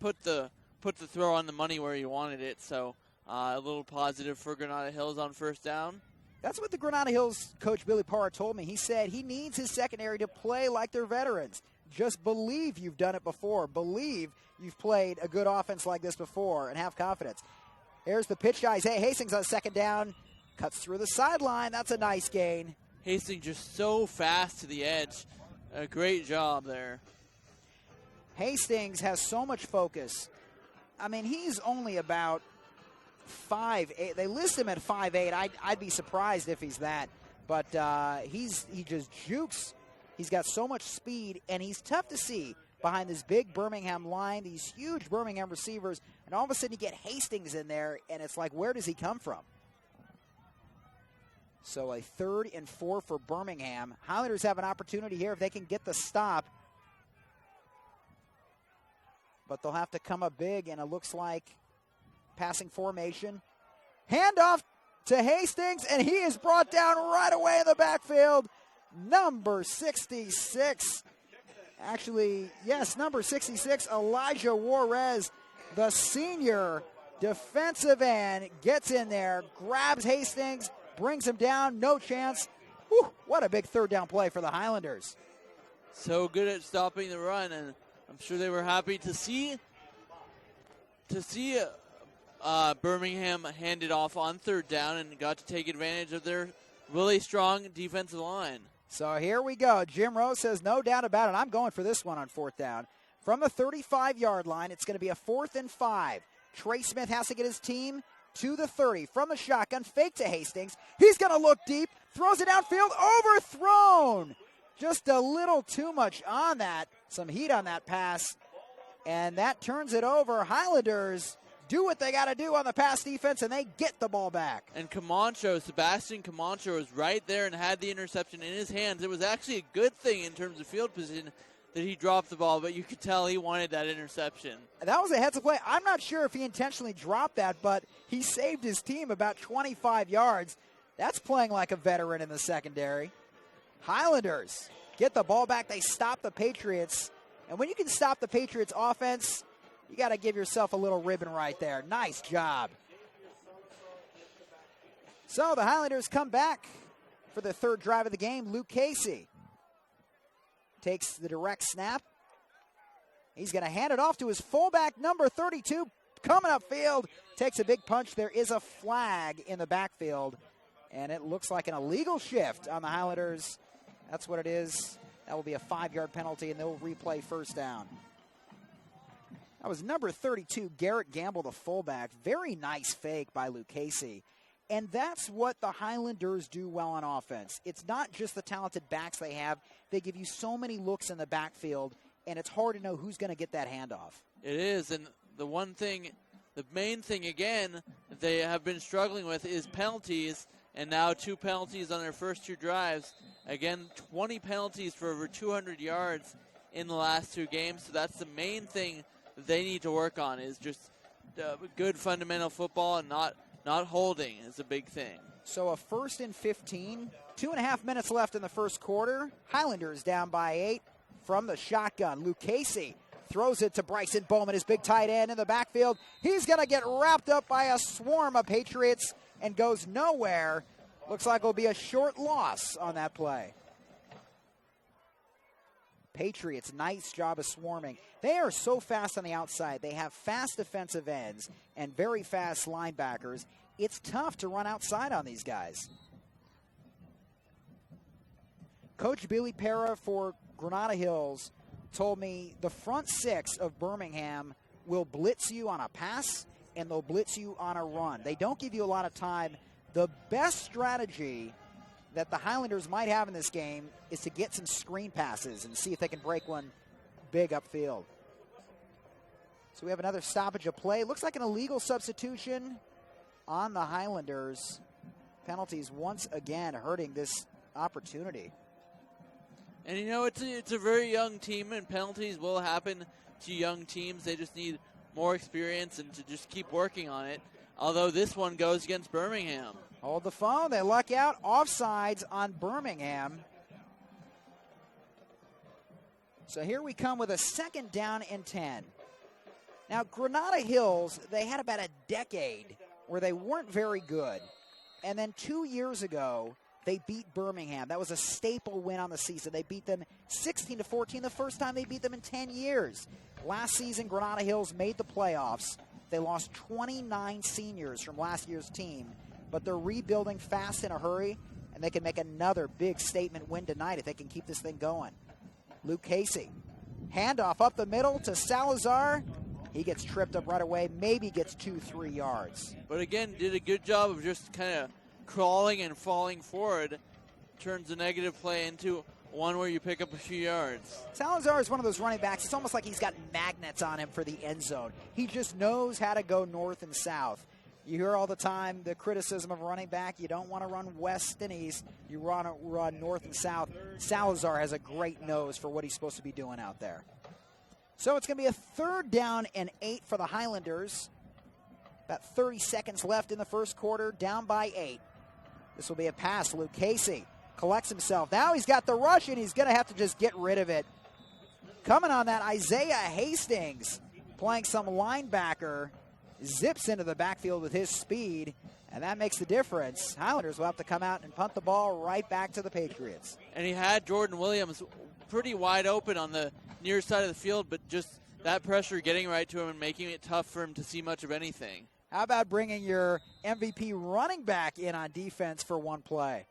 put the throw on the money where he wanted it. So a little positive for Granada Hills on first down. That's what the Granada Hills coach Billy Parra told me. He said he needs his secondary to play like they're veterans. Just believe you've done it before. Believe you've played a good offense like this before and have confidence. Here's the pitch to Isaiah Hastings on second down. Cuts through the sideline. That's a nice gain. Hastings just so fast to the edge. A great job there. Hastings has so much focus. I mean, he's only about 5'8". They list him at 5'8". I'd be surprised if he's that. But he just jukes. He's got so much speed, and he's tough to see behind this big Birmingham line, these huge Birmingham receivers. And all of a sudden you get Hastings in there, and it's like, where does he come from? So a 3rd and 4 for Birmingham. Highlanders have an opportunity here if they can get the stop. But they'll have to come up big, and it looks like passing formation. Handoff to Hastings, and he is brought down right away in the backfield. Number 66. Actually, yes, number 66, Elijah Juarez, the senior defensive end, gets in there, grabs Hastings, brings him down, no chance. Whew, what a big third down play for the Highlanders. So good at stopping the run, and I'm sure they were happy to see Birmingham hand it off on third down and got to take advantage of their really strong defensive line. So here we go. Jim Rose says, no doubt about it, I'm going for this one on fourth down. From the 35-yard line, it's going to be a 4th and 5. Trey Smith has to get his team to the 30. From the shotgun, fake to Hastings. He's going to look deep, throws it downfield, overthrown. Just a little too much on that. Some heat on that pass, and that turns it over. Highlanders do what they got to do on the pass defense, and they get the ball back. And Sebastian Camacho was right there and had the interception in his hands. It was actually a good thing in terms of field position that he dropped the ball, but you could tell he wanted that interception. That was a heads-up play. I'm not sure if he intentionally dropped that, but he saved his team about 25 yards. That's playing like a veteran in the secondary. Highlanders get the ball back. They stop the Patriots. And when you can stop the Patriots' offense, you got to give yourself a little ribbon right there. Nice job. So the Highlanders come back for the third drive of the game. Luke Casey takes the direct snap. He's going to hand it off to his fullback, number 32, coming upfield. Takes a big punch. There is a flag in the backfield, and it looks like an illegal shift on the Highlanders. That's what it is. That will be a 5-yard penalty, and they'll replay first down. That was number 32, Garrett Gamble, the fullback. Very nice fake by Luke Casey. And that's what the Highlanders do well on offense. It's not just the talented backs they have. They give you so many looks in the backfield, and it's hard to know who's going to get that handoff. It is, and the main thing, again, that they have been struggling with is penalties, and now 2 penalties on their first 2 drives. Again, 20 penalties for over 200 yards in the last 2 games, so that's the main thing they need to work on, is just good fundamental football, and not holding is a big thing. So a 1st and 15, 2.5 minutes left in the first quarter. Highlanders down by 8 from the shotgun. Luke Casey throws it to Bryson Bowman, his big tight end in the backfield. He's going to get wrapped up by a swarm of Patriots and goes nowhere. Looks like it'll be a short loss on that play. Patriots, nice job of swarming. They are so fast on the outside. They have fast defensive ends and very fast linebackers. It's tough to run outside on these guys. Coach Billy Parra for Granada Hills told me the front 6 of Birmingham will blitz you on a pass and they'll blitz you on a run. They don't give you a lot of time. The best strategy that the Highlanders might have in this game is to get some screen passes and see if they can break one big upfield. So we have another stoppage of play. Looks like an illegal substitution on the Highlanders. Penalties once again hurting this opportunity. And you know, it's a very young team, and penalties will happen to young teams. They just need more experience and to just keep working on it. Although this one goes against Birmingham. Hold the phone. They luck out. Offsides on Birmingham. So here we come with a 2nd down and 10. Now, Granada Hills, they had about a decade where they weren't very good. And then 2 years ago, they beat Birmingham. That was a staple win on the season. They beat them 16-14, the first time they beat them in 10 years. Last season, Granada Hills made the playoffs. They lost 29 seniors from last year's team, but they're rebuilding fast in a hurry, and they can make another big statement win tonight if they can keep this thing going. Luke Casey, handoff up the middle to Salazar. He gets tripped up right away, maybe gets 2-3 yards. But again, did a good job of just kind of crawling and falling forward. Turns a negative play into one where you pick up a few yards. Salazar is one of those running backs. It's almost like he's got magnets on him for the end zone. He just knows how to go north and south. You hear all the time the criticism of running back. You don't want to run west and east. You want to run north and south. Salazar has a great nose for what he's supposed to be doing out there. So it's going to be a 3rd down and 8 for the Highlanders. About 30 seconds left in the first quarter, down by 8. This will be a pass. Luke Casey collects himself. Now he's got the rush, and he's going to have to just get rid of it. Coming on that, Isaiah Hastings, playing some linebacker, zips into the backfield with his speed, and that makes the difference. Highlanders will have to come out and punt the ball right back to the Patriots. And he had Jordan Williams pretty wide open on the near side of the field, but just that pressure getting right to him and making it tough for him to see much of anything. How about bringing your MVP running back in on defense for one play?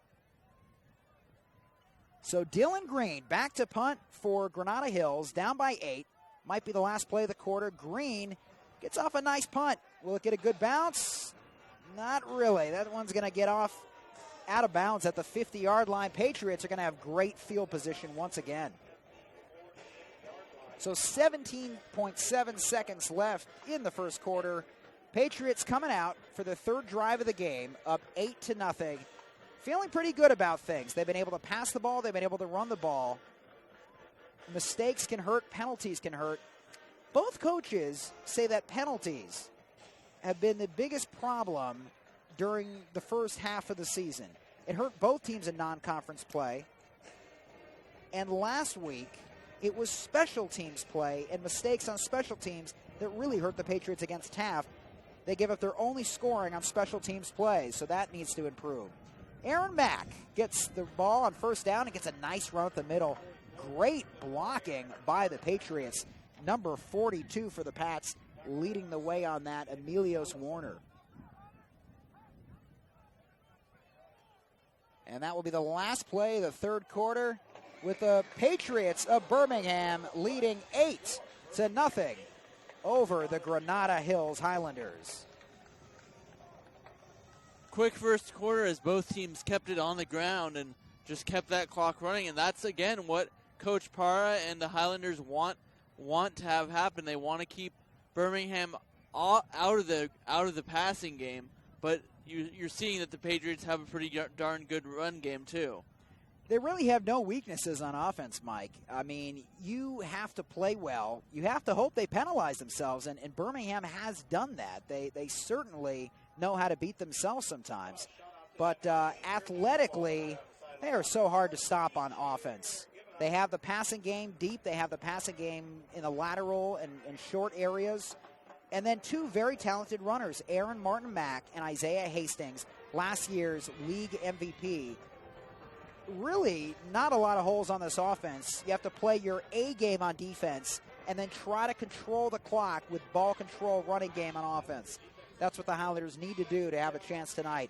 So Dylan Green back to punt for Granada Hills, down by 8. Might be the last play of the quarter. Green gets off a nice punt. Will it get a good bounce? Not really. That one's going to get off out of bounds at the 50-yard line. Patriots are going to have great field position once again. So 17.7 seconds left in the first quarter. Patriots coming out for the 3rd drive of the game, up 8-0. Feeling pretty good about things. They've been able to pass the ball. They've been able to run the ball. Mistakes can hurt. Penalties can hurt. Both coaches say that penalties have been the biggest problem during the first half of the season. It hurt both teams in non-conference play. And last week, it was special teams play and mistakes on special teams that really hurt the Patriots against Taft. They give up their only scoring on special teams plays, so that needs to improve. Aaron Mack gets the ball on 1st down and gets a nice run up the middle. Great blocking by the Patriots. Number 42 for the Pats, leading the way on that, Emilios Warner. And that will be the last play of the 3rd quarter, with the Patriots of Birmingham leading 8-0 over the Granada Hills Highlanders. Quick first quarter as both teams kept it on the ground and just kept that clock running, and that's again what Coach Parra and the Highlanders want to have happen. They want to keep Birmingham out of the passing game, but you're seeing that the Patriots have a pretty darn good run game too. They really have no weaknesses on offense, Mike. I mean, you have to play well. You have to hope they penalize themselves, and Birmingham has done that. They certainly know how to beat themselves sometimes. But athletically, they are so hard to stop on offense. They have the passing game deep. They have the passing game in the lateral and short areas. And then 2 very talented runners, Aaron Martin Mack and Isaiah Hastings, last year's league MVP. Really not a lot of holes on this offense. You have to play your A game on defense and then try to control the clock with ball control running game on offense. That's what the Highlanders need to do to have a chance tonight.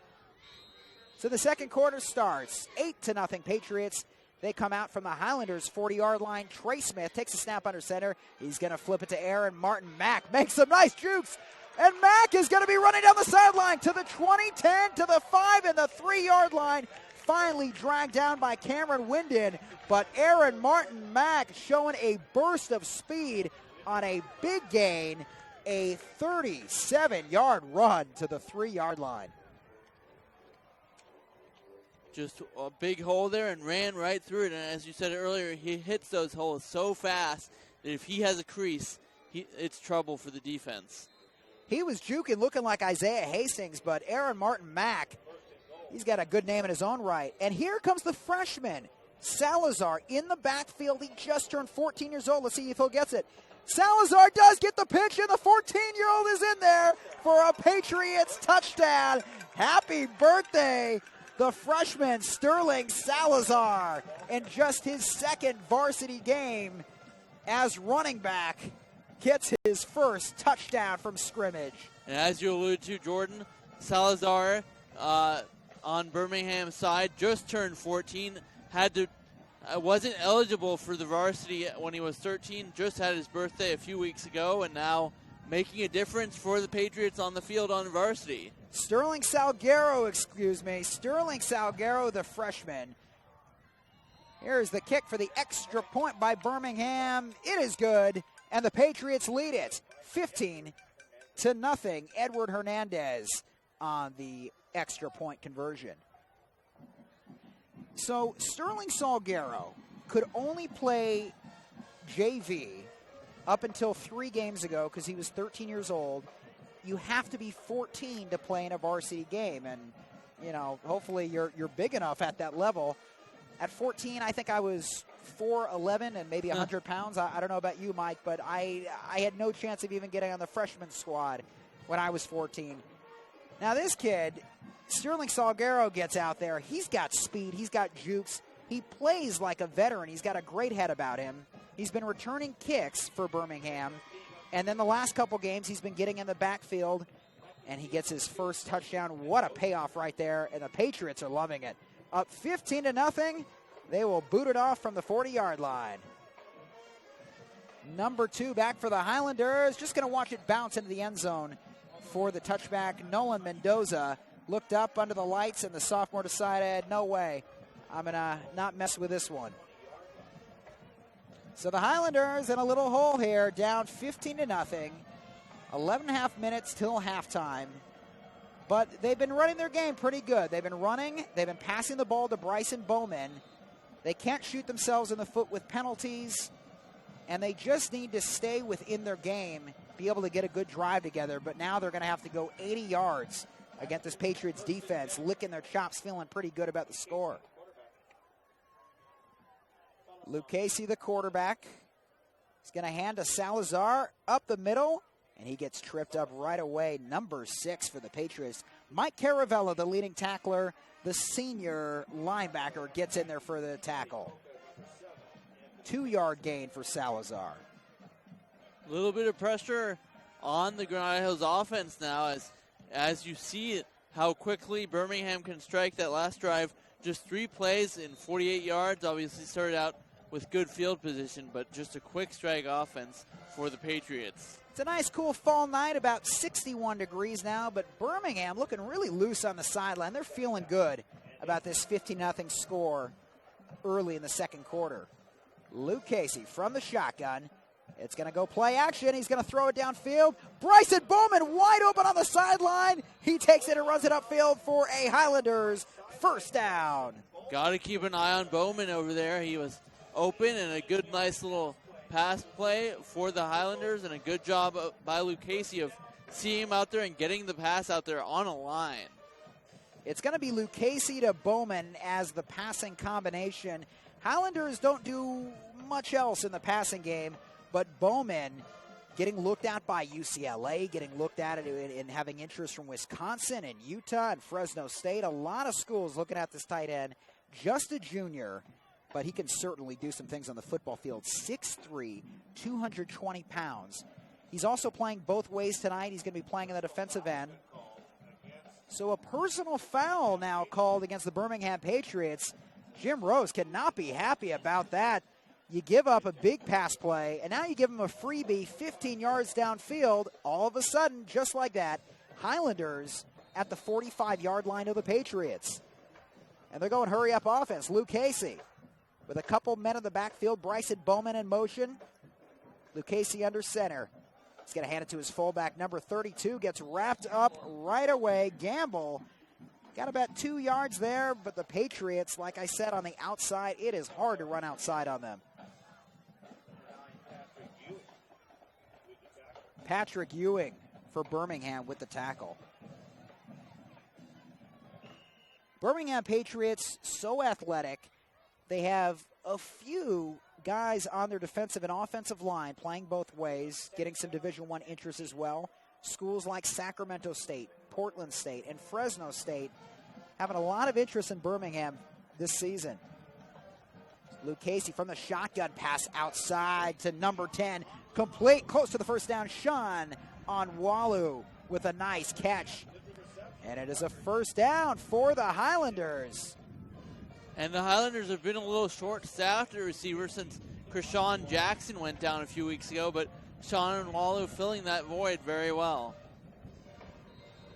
So the second quarter starts. 8-0 Patriots. They come out from the Highlanders' 40-yard line. Trey Smith takes a snap under center. He's going to flip it to Aaron Martin Mack. Makes some nice jukes. And Mack is going to be running down the sideline to the 20, 10, to the 5, and the 3-yard line. Finally dragged down by Cameron Winden. But Aaron Martin Mack showing a burst of speed on a big gain. A 37-yard run to the 3-yard line. Just a big hole there and ran right through it. And as you said earlier, he hits those holes so fast that if he has a crease, it's trouble for the defense. He was juking, looking like Isaiah Hastings, but Aaron Martin Mack, he's got a good name in his own right. And here comes the freshman, Salazar in the backfield. He just turned 14 years old. Let's see if he gets it. Salazar does get the pitch, and the 14-year-old is in there for a Patriots touchdown. Happy birthday, the freshman Sterling Salazar, in just his second varsity game as running back, gets his first touchdown from scrimmage. And as you alluded to, Jordan, Salazar on Birmingham's side just turned 14, wasn't eligible for the varsity when he was 13, just had his birthday a few weeks ago, and now making a difference for the Patriots on the field on varsity. Sterling Salguero, the freshman. Here's the kick for the extra point by Birmingham. It is good, and the Patriots lead it 15-0. Edward Hernandez on the extra point conversion. So Sterling Salguero could only play JV up until 3 games ago because he was 13 years old. You have to be 14 to play in a varsity game, and hopefully you're big enough at that level. At 14, I think I was 4'11" and maybe 100 pounds. I don't know about you, Mike, but I had no chance of even getting on the freshman squad when I was 14. Now this kid, Sterling Salguero, gets out there. He's got speed. He's got jukes. He plays like a veteran. He's got a great head about him. He's been returning kicks for Birmingham. And then the last couple games, he's been getting in the backfield, and he gets his first touchdown. What a payoff right there, and the Patriots are loving it. Up 15-0. They will boot it off from the 40-yard line. Number 2 back for the Highlanders. Just going to watch it bounce into the end zone for the touchback. Nolan Mendoza looked up under the lights, and the sophomore decided, no way, I'm going to not mess with this one. So the Highlanders in a little hole here, down 15-0. 11.5 minutes till halftime. But they've been running their game pretty good. They've been running. They've been passing the ball to Bryson Bowman. They can't shoot themselves in the foot with penalties. And they just need to stay within their game, be able to get a good drive together. But now they're going to have to go 80 yards against this Patriots defense, licking their chops, feeling pretty good about the score. Luke Casey, the quarterback, is going to hand to Salazar up the middle, and he gets tripped up right away. Number 6 for the Patriots. Mike Caravella, the leading tackler, the senior linebacker, gets in there for the tackle. 2-yard gain for Salazar. A little bit of pressure on the Granada Hills offense now as you see how quickly Birmingham can strike that last drive. Just 3 plays in 48 yards. Obviously started out with good field position, but just a quick strike offense for the Patriots. It's a nice, cool fall night, about 61 degrees now, but Birmingham looking really loose on the sideline. They're feeling good about this 15-0 score early in the second quarter. Luke Casey from the shotgun. It's going to go play action. He's going to throw it downfield. Bryson Bowman wide open on the sideline. He takes it and runs it upfield for a Highlanders first down. Got to keep an eye on Bowman over there. He was open, and a good, nice little pass play for the Highlanders, and a good job by Luke Casey of seeing him out there and getting the pass out there on a line. It's going to be Luke Casey to Bowman as the passing combination. Highlanders don't do much else in the passing game, but Bowman getting looked at by UCLA, getting looked at and having interest from Wisconsin and Utah and Fresno State. A lot of schools looking at this tight end. Just a junior, but he can certainly do some things on the football field. 6'3", 220 pounds. He's also playing both ways tonight. He's going to be playing in the defensive end. So a personal foul now called against the Birmingham Patriots. Jim Rose cannot be happy about that. You give up a big pass play, and now you give him a freebie 15 yards downfield. All of a sudden, just like that, Highlanders at the 45-yard line of the Patriots. And they're going hurry-up offense. Luke Casey with a couple men in the backfield. Bryson Bowman in motion. Luke Casey under center. He's going to hand it to his fullback, number 32. Gets wrapped up right away. Gamble got about 2 yards there, but the Patriots, like I said, on the outside, it is hard to run outside on them. Patrick Ewing for Birmingham with the tackle. Birmingham Patriots, so athletic. they have a few guys on their defensive and offensive line playing both ways, getting some Division I interest as well. Schools like Sacramento State, Portland State, and Fresno State having a lot of interest in Birmingham this season. Luke Casey from the shotgun pass outside to number 10. Complete, close to the first down. Sean Onwalu with a nice catch. And it is a first down for the Highlanders. And the Highlanders have been a little short-staffed at receiver since Krishawn Jackson went down a few weeks ago, but Sean Onwalu filling that void very well.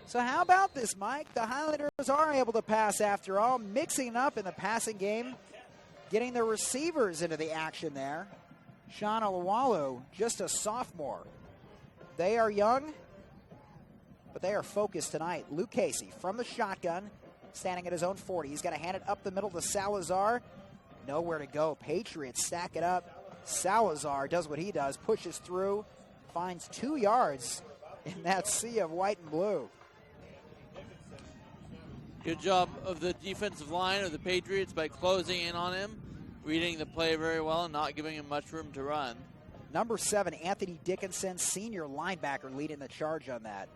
So how about this, Mike? The Highlanders are able to pass after all, mixing up in the passing game, getting the receivers into the action there. Sean Onwalu, just a sophomore. They are young, but they are focused tonight. Luke Casey from the shotgun, standing at his own 40. He's going to hand it up the middle to Salazar. Nowhere to go. Patriots stack it up. Salazar does what he does, pushes through, finds 2 yards in that sea of white and blue. Good job of the defensive line of the Patriots by closing in on him, reading the play very well, and not giving him much room to run. Number 7, Anthony Dickinson, senior linebacker, leading the charge on that.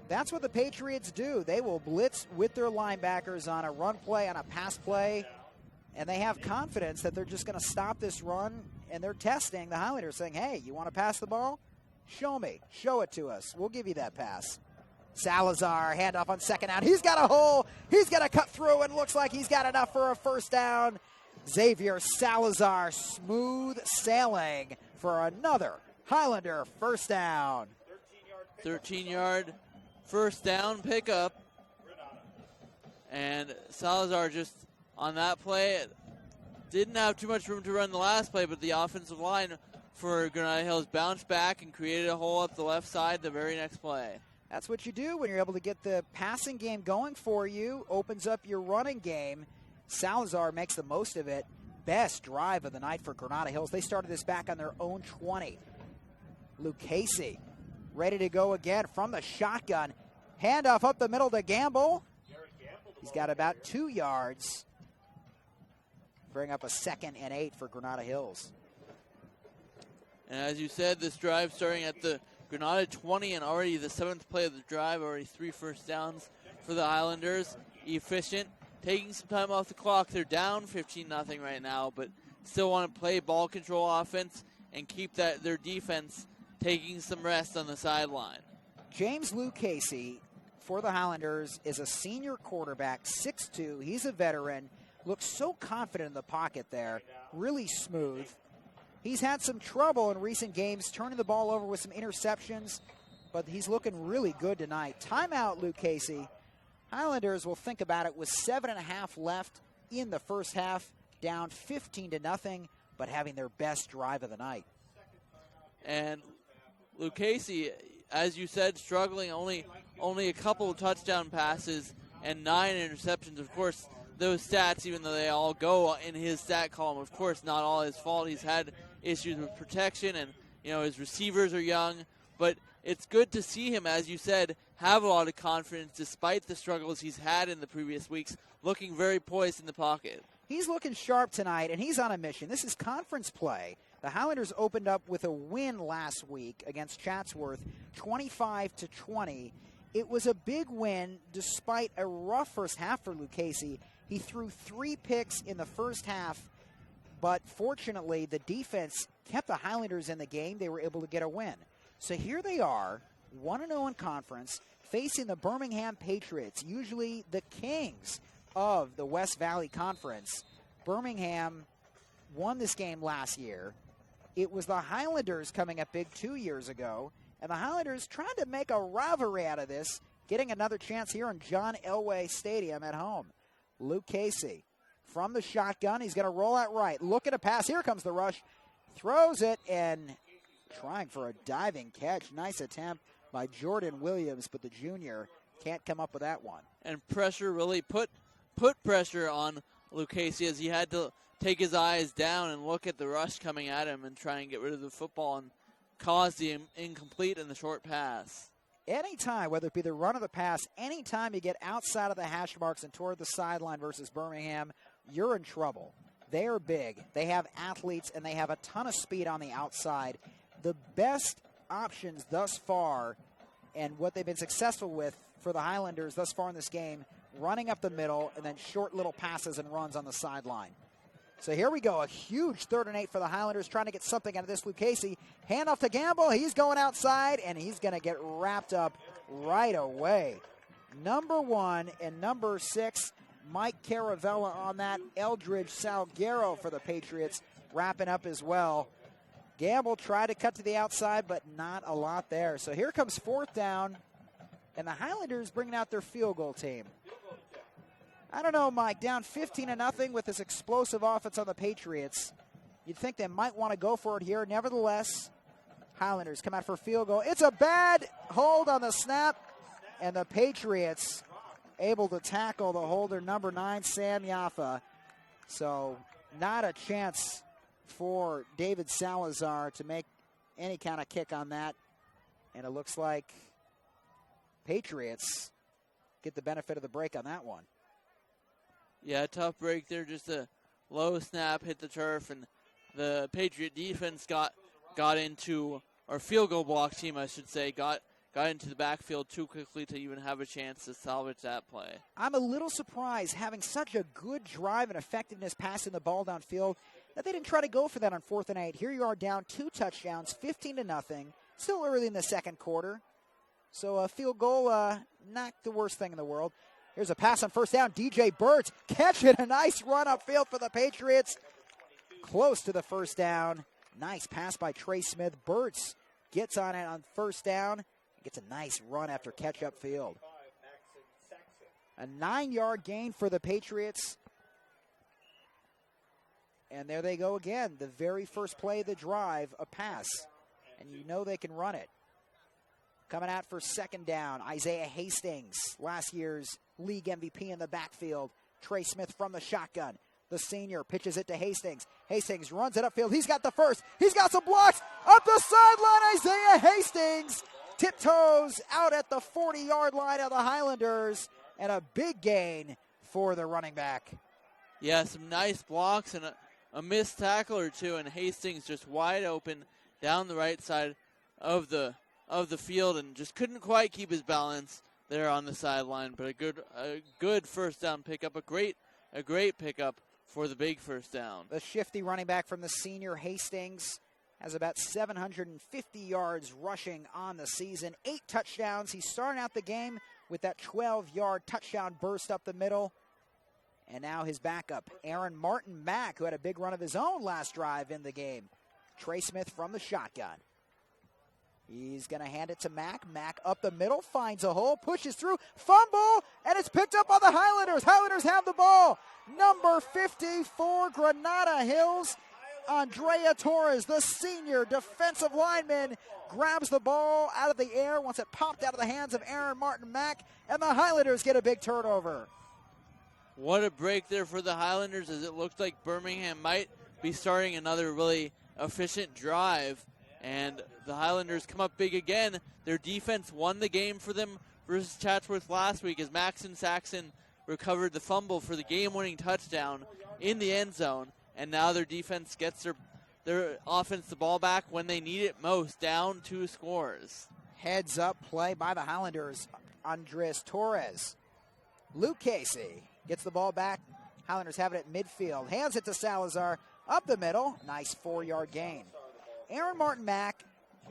That's what the Patriots do. They will blitz with their linebackers on a run play, on a pass play, and they have confidence that they're just going to stop this run, and they're testing the Highlanders, saying, hey, you want to pass the ball? Show me. Show it to us. We'll give you that pass. Salazar, handoff on second down. He's got a hole. He's going to cut through, and looks like he's got enough for a first down. Xavier Salazar, smooth sailing for another Highlander first down. 13-yard first down pickup. And Salazar just on that play didn't have too much room to run the last play, but the offensive line for Granada Hills bounced back and created a hole up the left side the very next play. That's what you do when you're able to get the passing game going for you, opens up your running game. Salazar makes the most of it. Best drive of the night for Granada Hills. They started this back on their own 20. Luke Casey ready to go again from the shotgun. Handoff up the middle to Gamble. He's got about 2 yards. Bring up a 2nd and 8 for Granada Hills. And as you said, this drive starting at the Granada 20 and already the 7th play of the drive, already 3 first downs for the Highlanders. Efficient, taking some time off the clock. They're down 15-0 right now, but still want to play ball control offense and keep their defense taking some rest on the sideline. James Luke Casey for the Highlanders is a senior quarterback, 6'2". He's a veteran. Looks so confident in the pocket there. Really smooth. He's had some trouble in recent games turning the ball over with some interceptions, but he's looking really good tonight. Timeout, Luke Casey. Highlanders will think about it with 7.5 left in the first half, down 15-0, but having their best drive of the night. And Luke Casey, as you said, struggling, only a couple of touchdown passes and 9 interceptions. Of course, those stats, even though they all go in his stat column, of course, not all his fault. He's had issues with protection, and his receivers are young, but it's good to see him, as you said, have a lot of confidence despite the struggles he's had in the previous weeks, looking very poised in the pocket. He's looking sharp tonight, and he's on a mission. This is conference play. The Highlanders opened up with a win last week against Chatsworth, 25-20. It was a big win despite a rough first half for Luke Casey. He threw 3 picks in the first half, but fortunately the defense kept the Highlanders in the game. They were able to get a win. So here they are, 1-0 in conference, facing the Birmingham Patriots, usually the kings of the West Valley Conference. Birmingham won this game last year. It was the Highlanders coming up big 2 years ago, and the Highlanders trying to make a rivalry out of this, getting another chance here in John Elway Stadium at home. Luke Casey from the shotgun. He's going to roll out right. Looking to pass. Here comes the rush. Throws it and trying for a diving catch. Nice attempt by Jordan Williams, but the junior can't come up with that one. And pressure really put pressure on Luke Casey as he had to take his eyes down and look at the rush coming at him and try and get rid of the football and cause the incomplete and the short pass. Anytime, whether it be the run or the pass, anytime you get outside of the hash marks and toward the sideline versus Birmingham, you're in trouble. They are big. They have athletes, and they have a ton of speed on the outside. The best options thus far, and what they've been successful with for the Highlanders thus far in this game, running up the middle and then short little passes and runs on the sideline. So here we go, a huge 3rd and 8 for the Highlanders, trying to get something out of this. Lucchese, handoff to Gamble. He's going outside, and he's going to get wrapped up right away. Number 1 and number 6, Mike Caravella on that. Eldridge Salguero for the Patriots wrapping up as well. Gamble tried to cut to the outside, but not a lot there. So here comes 4th down, and the Highlanders bringing out their field goal team. I don't know, Mike, down 15-0 with this explosive offense on the Patriots. You'd think they might want to go for it here. Nevertheless, Highlanders come out for a field goal. It's a bad hold on the snap, and the Patriots able to tackle the holder, number 9, Sam Yaffa. So not a chance for David Salazar to make any kind of kick on that. And it looks like Patriots get the benefit of the break on that one. Yeah, tough break there. Just a low snap, hit the turf, and the Patriot defense got into, or field goal block team, I should say, got into the backfield too quickly to even have a chance to salvage that play. I'm a little surprised, having such a good drive and effectiveness passing the ball downfield, that they didn't try to go for that on 4th and 8. Here you are down 2 touchdowns, 15-0, still early in the second quarter. So a field goal, not the worst thing in the world. Here's a pass on 1st down. DJ Burt's catching a nice run upfield for the Patriots. Close to the 1st down. Nice pass by Trey Smith. Burt's gets on it on 1st down. Gets a nice run after catch upfield. A 9-yard gain for the Patriots. And there they go again. The very first play of the drive, a pass. And you know they can run it. Coming out for 2nd down, Isaiah Hastings, last year's league MVP in the backfield. Trey Smith from the shotgun. The senior pitches it to Hastings. Hastings runs it upfield. He's got the first. He's got some blocks. Up the sideline, Isaiah Hastings tiptoes out at the 40-yard line of the Highlanders. And a big gain for the running back. Yeah, some nice blocks and a missed tackle or two, and Hastings just wide open down the right side of the field and just couldn't quite keep his balance there on the sideline. But a good 1st down pickup, a great pickup for the big 1st down. The shifty running back from the senior Hastings has about 750 yards rushing on the season, 8 touchdowns. He's starting out the game with that 12-yard touchdown burst up the middle. And now his backup, Aaron Martin Mack, who had a big run of his own last drive in the game. Trey Smith from the shotgun. He's going to hand it to Mack. Mack up the middle, finds a hole, pushes through, fumble, and it's picked up by the Highlanders. Highlanders have the ball. Number 50 for Granada Hills, Andrea Torres, the senior defensive lineman, grabs the ball out of the air once it popped out of the hands of Aaron Martin Mack, and the Highlanders get a big turnover. What a break there for the Highlanders, as it looked like Birmingham might be starting another really efficient drive. And the Highlanders come up big again. Their defense won the game for them versus Chatsworth last week, as Maxon Saxon recovered the fumble for the game-winning touchdown in the end zone. And now their defense gets their offense the ball back when they need it most, down 2 scores. Heads up play by the Highlanders. Andres Torres. Luke Casey gets the ball back. Highlanders have it at midfield. Hands it to Salazar. Up the middle. Nice 4-yard gain. Aaron Martin Mack,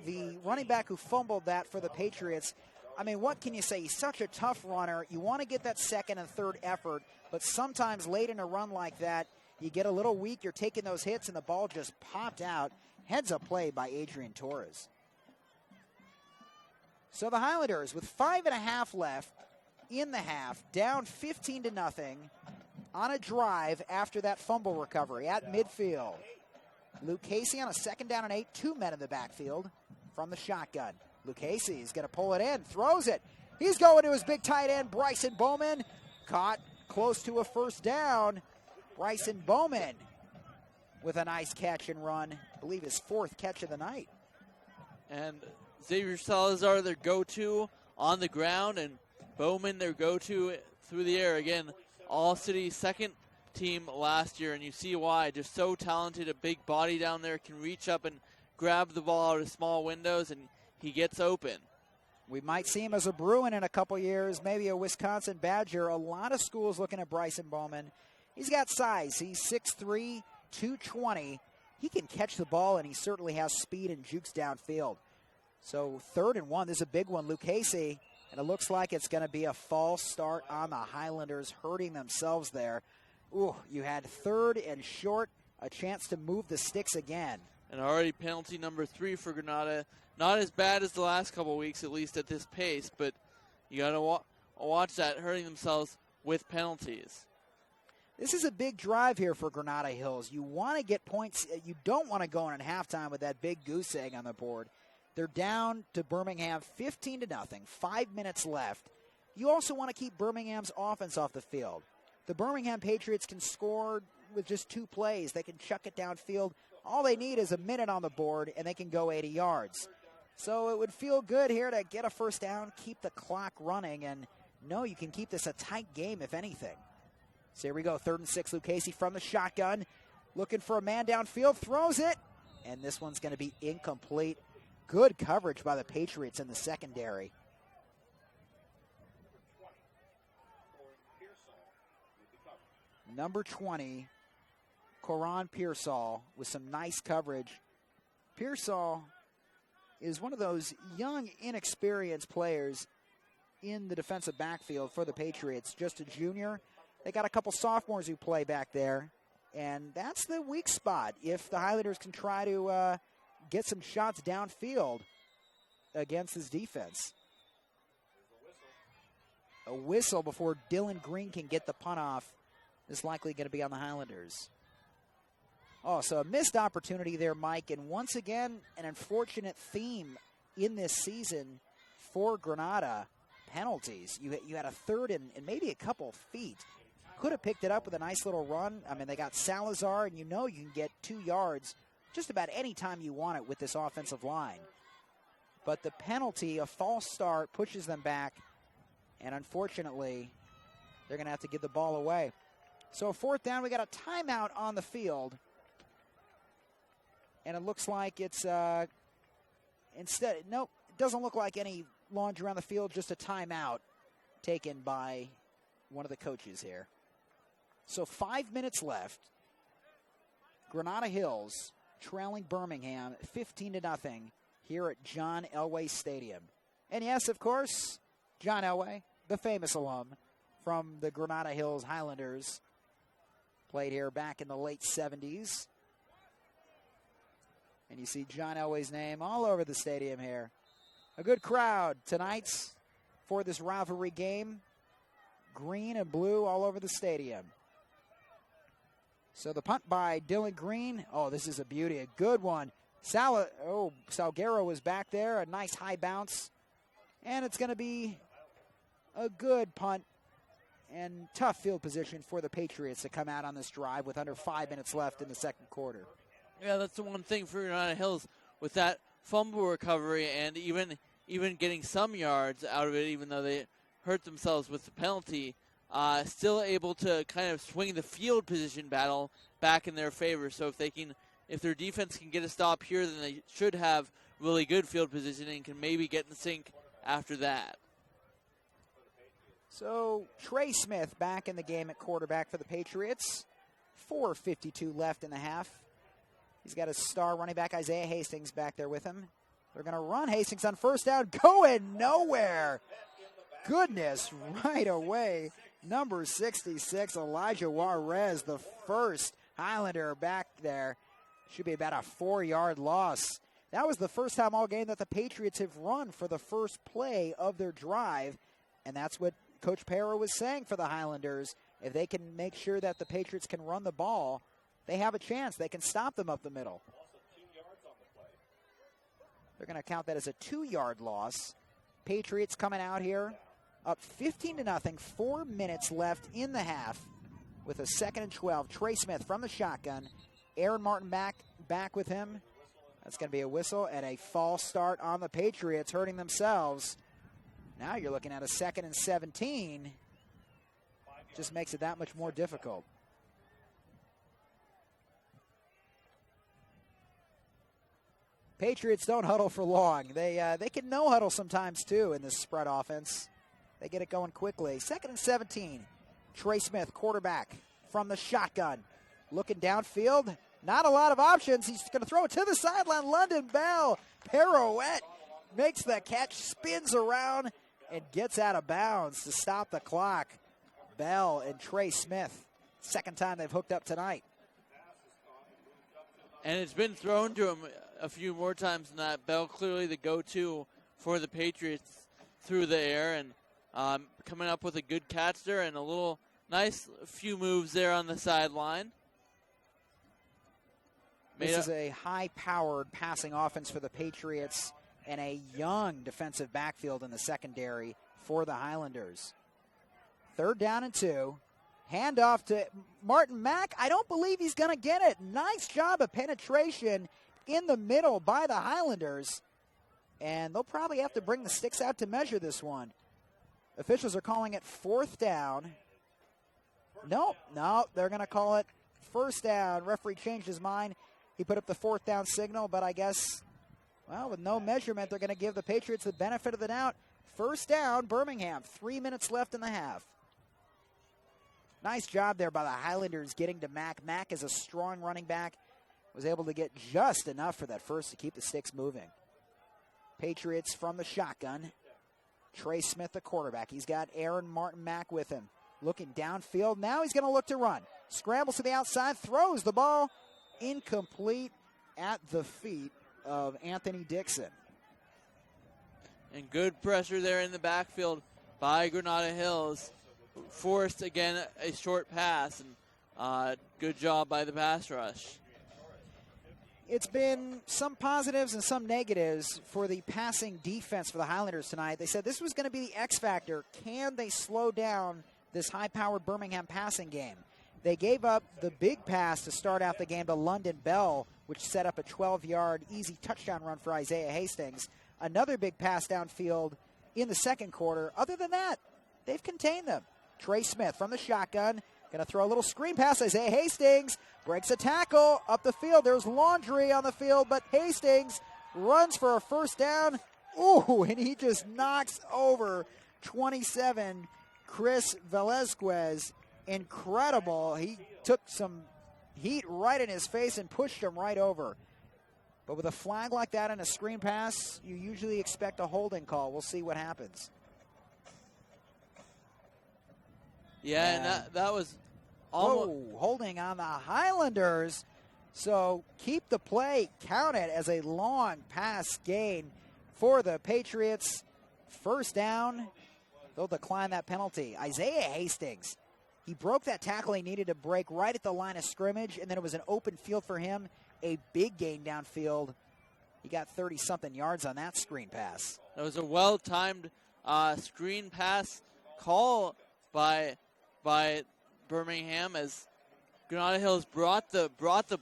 the running back who fumbled that for the Patriots, I mean, what can you say? He's such a tough runner. You want to get that 2nd and 3rd effort, but sometimes late in a run like that, you get a little weak, you're taking those hits, and the ball just popped out. Heads up play by Adrian Torres. So the Highlanders, with 5.5 left in the half, down 15-0 on a drive after that fumble recovery at midfield. Luke Casey on a 2nd down and 8, 2 men in the backfield from the shotgun. Luke Casey is going to pull it in, throws it. He's going to his big tight end, Bryson Bowman. Caught close to a 1st down. Bryson Bowman with a nice catch and run. I believe his 4th catch of the night. And Xavier Salazar, their go-to on the ground, and Bowman, their go-to through the air. Again, All-City second team last year, and you see why. Just so talented, a big body down there, can reach up and grab the ball out of small windows, and he gets open. We might see him as a Bruin in a couple years, maybe a Wisconsin Badger. A lot of schools looking at Bryson Bowman. He's got size. He's 6'3", 220. He can catch the ball, and he certainly has speed and jukes downfield. So 3rd and 1. This is a big one. Lucchese, and it looks like it's going to be a false start on the Highlanders, hurting themselves there. Ooh, you had 3rd and short, a chance to move the sticks again. And already penalty number 3 for Granada. Not as bad as the last couple weeks, at least at this pace, but you got to watch that, hurting themselves with penalties. This is a big drive here for Granada Hills. You want to get points. You don't want to go in at halftime with that big goose egg on the board. They're down to Birmingham 15-0, 5 minutes left. You also want to keep Birmingham's offense off the field. The Birmingham Patriots can score with just 2 plays. They can chuck it downfield. All they need is a minute on the board, and they can go 80 yards. So it would feel good here to get a first down, keep the clock running, and no, you can keep this a tight game, if anything. So here we go, 3rd and 6, Lucchese from the shotgun, looking for a man downfield, throws it, and this one's going to be incomplete. Good coverage by the Patriots in the secondary. Number 20, Coron Pearsall, with some nice coverage. Pearsall is one of those young, inexperienced players in the defensive backfield for the Patriots. Just a junior. They got a couple sophomores who play back there, and that's the weak spot. If the Highlanders can try to get some shots downfield against this defense. A whistle before Dylan Green can get the punt off is likely going to be on the Highlanders. Oh, so a missed opportunity there, Mike, and once again, an unfortunate theme in this season for Granada. Penalties. You had a 3rd and maybe a couple feet. Could have picked it up with a nice little run. I mean, they got Salazar, and you know you can get 2 yards just about any time you want it with this offensive line. But the penalty, a false start, pushes them back, and unfortunately, they're going to have to give the ball away. So 4th down, we got a timeout on the field. And it looks like it's nope, it doesn't look like any laundry around the field, just a timeout taken by one of the coaches here. So 5 minutes left. Granada Hills trailing Birmingham 15-0 here at John Elway Stadium. And yes, of course, John Elway, the famous alum from the Granada Hills Highlanders, played here back in the late 70s. And you see John Elway's name all over the stadium here. A good crowd tonight for this rivalry game. Green and blue all over the stadium. So the punt by Dylan Green. Oh, this is a beauty. A good one. Salguero was back there. A nice high bounce. And it's going to be a good punt and tough field position for the Patriots to come out on this drive with under 5 minutes left in the second quarter. Yeah, that's the one thing for Granada Hills with that fumble recovery and even getting some yards out of it, even though they hurt themselves with the penalty, still able to kind of swing the field position battle back in their favor. So if their defense can get a stop here, then they should have really good field position and can maybe get in sync after that. So Trey Smith back in the game at quarterback for the Patriots. 4:52 left in the half. He's got his star running back, Isaiah Hastings, back there with him. They're going to run Hastings on first down. Going nowhere. Goodness, right away. Number 66, Elijah Juarez, the first Highlander back there. Should be about a 4-yard loss. That was the first time all game that the Patriots have run for the first play of their drive. And that's what Coach Para was saying for the Highlanders. If they can make sure that the Patriots can run the ball, they have a chance. They can stop them up the middle. They're going to count that as a 2-yard loss. Patriots coming out here up 15-0. 4 minutes left in the half with a 2nd and 12. Trey Smith from the shotgun. Aaron Martin back with him. That's going to be a whistle and a false start on the Patriots, hurting themselves. Now you're looking at a 2nd and 17. Just makes it that much more difficult. Patriots don't huddle for long. They can no huddle sometimes too in this spread offense. They get it going quickly. 2nd and 17. Trey Smith, quarterback from the shotgun. Looking downfield. Not a lot of options. He's going to throw it to the sideline. London Bell, pirouette, makes the catch, spins around, and gets out of bounds to stop the clock. Bell and Trey Smith, second time they've hooked up tonight. And it's been thrown to him a few more times than that. Bell clearly the go-to for the Patriots through the air, and coming up with a good catch there and a little nice few moves there on the sideline. This is a high-powered passing offense for the Patriots and a young defensive backfield in the secondary for the Highlanders. 3rd down and 2. Handoff to Martin Mack. I don't believe he's going to get it. Nice job of penetration in the middle by the Highlanders. And they'll probably have to bring the sticks out to measure this one. Officials are calling it 4th down. No, they're going to call it 1st down. Referee changed his mind. He put up the 4th down signal, but I guess, well, with no measurement, they're going to give the Patriots the benefit of the doubt. 1st down, Birmingham. 3 minutes left in the half. Nice job there by the Highlanders getting to Mack. Mack is a strong running back. Was able to get just enough for that first to keep the sticks moving. Patriots from the shotgun. Trey Smith, the quarterback. He's got Aaron Martin Mack with him. Looking downfield. Now he's going to look to run. Scrambles to the outside. Throws the ball. Incomplete at the feet of Anthony Dixon. And good pressure there in the backfield by Granada Hills. Forced, again, a short pass. And good job by the pass rush. It's been some positives and some negatives for the passing defense for the Highlanders tonight. They said this was going to be the X factor. Can they slow down this high-powered Birmingham passing game? They gave up the big pass to start out the game to London Bell, which set up a 12-yard easy touchdown run for Isaiah Hastings. Another big pass downfield in the second quarter. Other than that, they've contained them. Trey Smith from the shotgun. Going to throw a little screen pass. Isaiah Hastings breaks a tackle up the field. There's Laundry on the field, but Hastings runs for a 1st down. Ooh, and he just knocks over 27, Chris Velasquez. Incredible. He took some heat right in his face and pushed him right over. But with a flag like that and a screen pass, you usually expect a holding call. We'll see what happens. Yeah, and that was almost holding on the Highlanders. So keep the play, count it as a long pass gain for the Patriots. 1st down. They'll decline that penalty. Isaiah Hastings. He broke that tackle he needed to break right at the line of scrimmage, and then it was an open field for him. A big gain downfield. He got 30-something yards on that screen pass. That was a well-timed screen pass call by Birmingham as Granada Hills brought the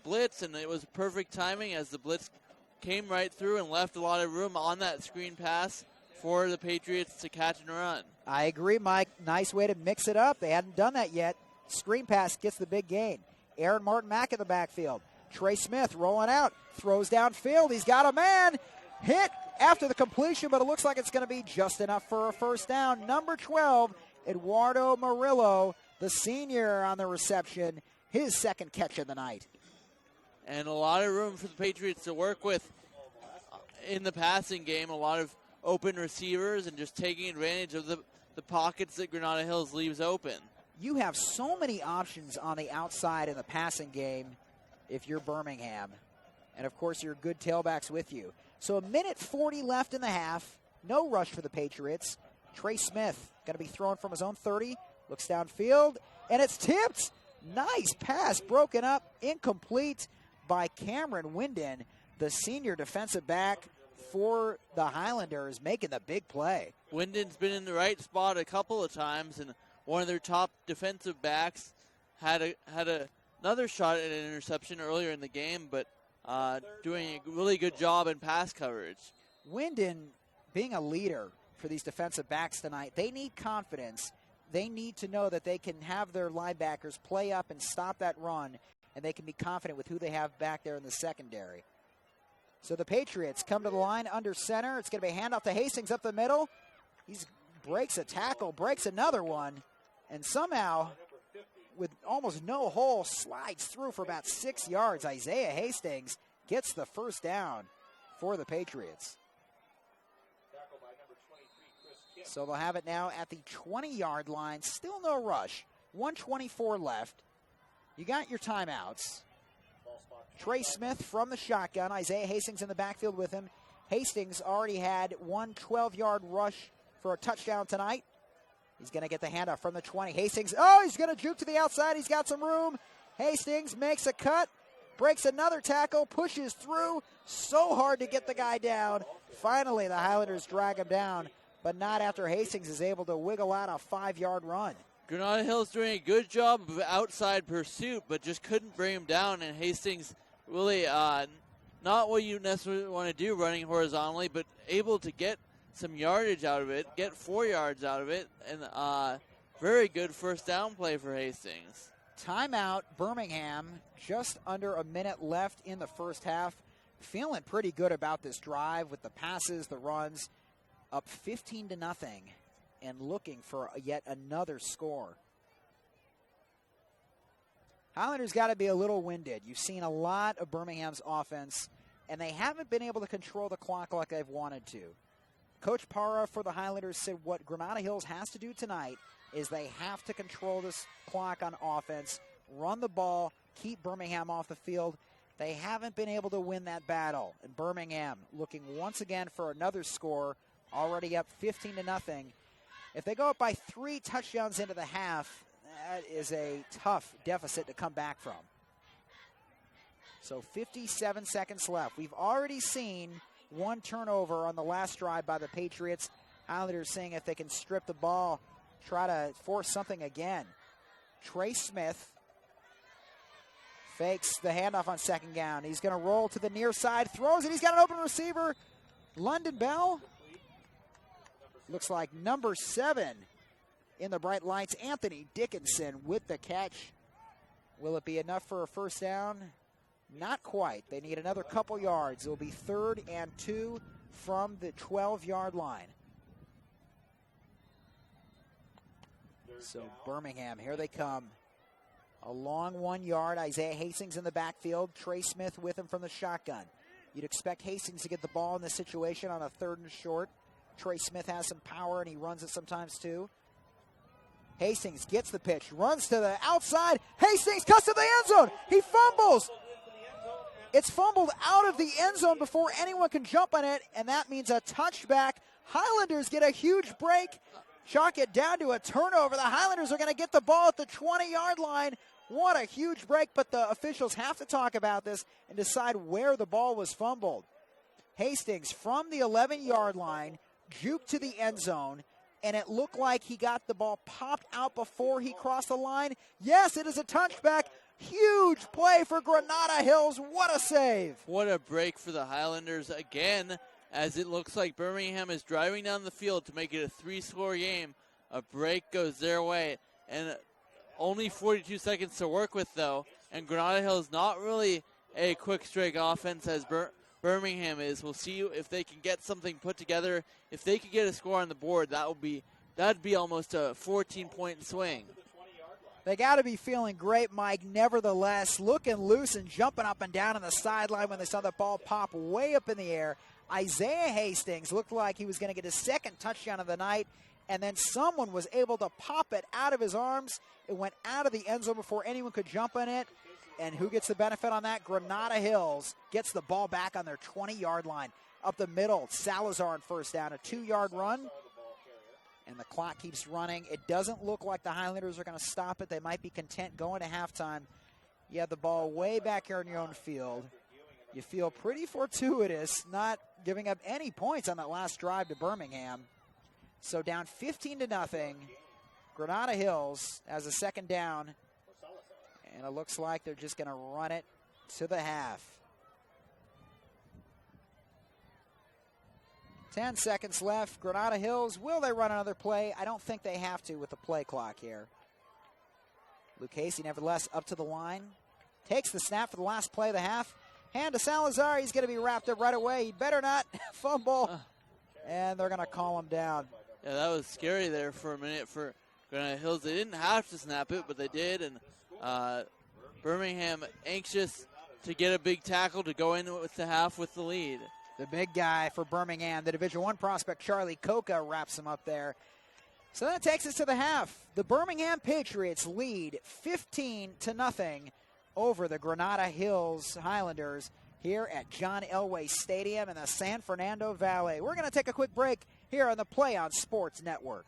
blitz, and it was perfect timing as the blitz came right through and left a lot of room on that screen pass for the Patriots to catch and run. I agree, Mike. Nice way to mix it up. They hadn't done that yet. Screen pass gets the big gain. Aaron Martin Mack in the backfield. Trey Smith rolling out. Throws downfield. He's got a man. Hit after the completion, but it looks like it's going to be just enough for a 1st down. Number 12, Eduardo Murillo, the senior on the reception. His 2nd catch of the night. And a lot of room for the Patriots to work with in the passing game. A lot of open receivers and just taking advantage of the pockets that Granada Hills leaves open. You have so many options on the outside in the passing game if you're Birmingham. And, of course, your good tailbacks with you. So 1:40 left in the half. No rush for the Patriots. Trey Smith going to be thrown from his own 30. Looks downfield, and it's tipped. Nice pass broken up, incomplete by Cameron Winden, the senior defensive back for the Highlanders, making the big play. Winden's been in the right spot a couple of times, and one of their top defensive backs had another shot at an interception earlier in the game, but doing a really good job in pass coverage. Winden being a leader for these defensive backs tonight, they need confidence. They need to know that they can have their linebackers play up and stop that run, and they can be confident with who they have back there in the secondary. So the Patriots come to the line under center. It's going to be a handoff to Hastings up the middle. He breaks a tackle, breaks another one, and somehow, with almost no hole, slides through for about 6 yards. Isaiah Hastings gets the first down for the Patriots. So they'll have it now at the 20-yard line. Still no rush. 1:24 left. You got your timeouts. Trey Smith from the shotgun. Isaiah Hastings in the backfield with him. Hastings already had one 12-yard rush for a touchdown tonight. He's going to get the handoff from the 20. Hastings, he's going to juke to the outside. He's got some room. Hastings makes a cut, breaks another tackle, pushes through. So hard to get the guy down. Finally, the Highlanders drag him down, but not after Hastings is able to wiggle out a 5-yard run. Granada Hill's doing a good job of outside pursuit, but just couldn't bring him down, and Hastings really not what you necessarily want to do running horizontally, but able to get some yardage out of it, get 4 yards out of it, and very good first down play for Hastings. Timeout, Birmingham, just under a minute left in the first half. Feeling pretty good about this drive with the passes, the runs, up 15-0 and looking for yet another score. Highlanders got to be a little winded. You've seen a lot of Birmingham's offense, and they haven't been able to control the clock like they've wanted to. Coach Parra for the Highlanders said what Granada Hills has to do tonight is they have to control this clock on offense, run the ball, keep Birmingham off the field. They haven't been able to win that battle. And Birmingham looking once again for another score, already up 15-0. If they go up by 3 touchdowns into the half, that is a tough deficit to come back from. So 57 seconds left. We've already seen one turnover on the last drive by the Patriots. Highlanders seeing if they can strip the ball, try to force something again. Trey Smith fakes the handoff on second down. He's going to roll to the near side, throws it. He's got an open receiver. London Bell. Looks like number 7 in the bright lights, Anthony Dickinson with the catch. Will it be enough for a first down? Not quite. They need another couple yards. It will be 3rd and 2 from the 12-yard line. So Birmingham, here they come. A long 1 yard. Isaiah Hastings in the backfield. Trey Smith with him from the shotgun. You'd expect Hastings to get the ball in this situation on a 3rd and short. Trey Smith has some power, and he runs it sometimes too. Hastings gets the pitch, runs to the outside. Hastings cuts to the end zone. He fumbles. It's fumbled out of the end zone before anyone can jump on it, and that means a touchback. Highlanders get a huge break, chalk it down to a turnover. The Highlanders are going to get the ball at the 20-yard line. What a huge break, but the officials have to talk about this and decide where the ball was fumbled. Hastings from the 11-yard line, juked to the end zone, and it looked like he got the ball popped out before he crossed the line. Yes, it is a touchback. Huge play for Granada Hills. What a save. What a break for the Highlanders again, as it looks like Birmingham is driving down the field to make it a 3-score game. A break goes their way, and only 42 seconds to work with, though. And Granada Hills not really a quick strike offense as Birmingham is. We'll see if they can get something put together. If they could get a score on the board, that'd be almost a 14-point swing. They got to be feeling great, Mike. Nevertheless, looking loose and jumping up and down on the sideline when they saw the ball pop way up in the air. Isaiah Hastings looked like he was going to get his 2nd touchdown of the night, and then someone was able to pop it out of his arms. It went out of the end zone before anyone could jump on it. And who gets the benefit on that? Granada Hills gets the ball back on their 20-yard line. Up the middle, Salazar on first down, a 2-yard run. And the clock keeps running. It doesn't look like the Highlanders are going to stop it. They might be content going to halftime. You have the ball way back here in your own field. You feel pretty fortuitous not giving up any points on that last drive to Birmingham. So down 15-0. Granada Hills has a 2nd down. And it looks like they're just going to run it to the half. 10 seconds left. Granada Hills, will they run another play? I don't think they have to with the play clock here. Luke Casey, nevertheless, up to the line. Takes the snap for the last play of the half. Hand to Salazar. He's going to be wrapped up right away. He better not fumble. And they're going to call him down. Yeah, that was scary there for a minute for Granada Hills. They didn't have to snap it, but they did. And Birmingham anxious to get a big tackle to go in with the half with the lead. The big guy for Birmingham, the Division I prospect Charlie Coca, wraps him up there. So that takes us to the half. The Birmingham Patriots lead 15-0 over the Granada Hills Highlanders here at John Elway Stadium in the San Fernando Valley. We're going to take a quick break here on the PlayOn Sports Network.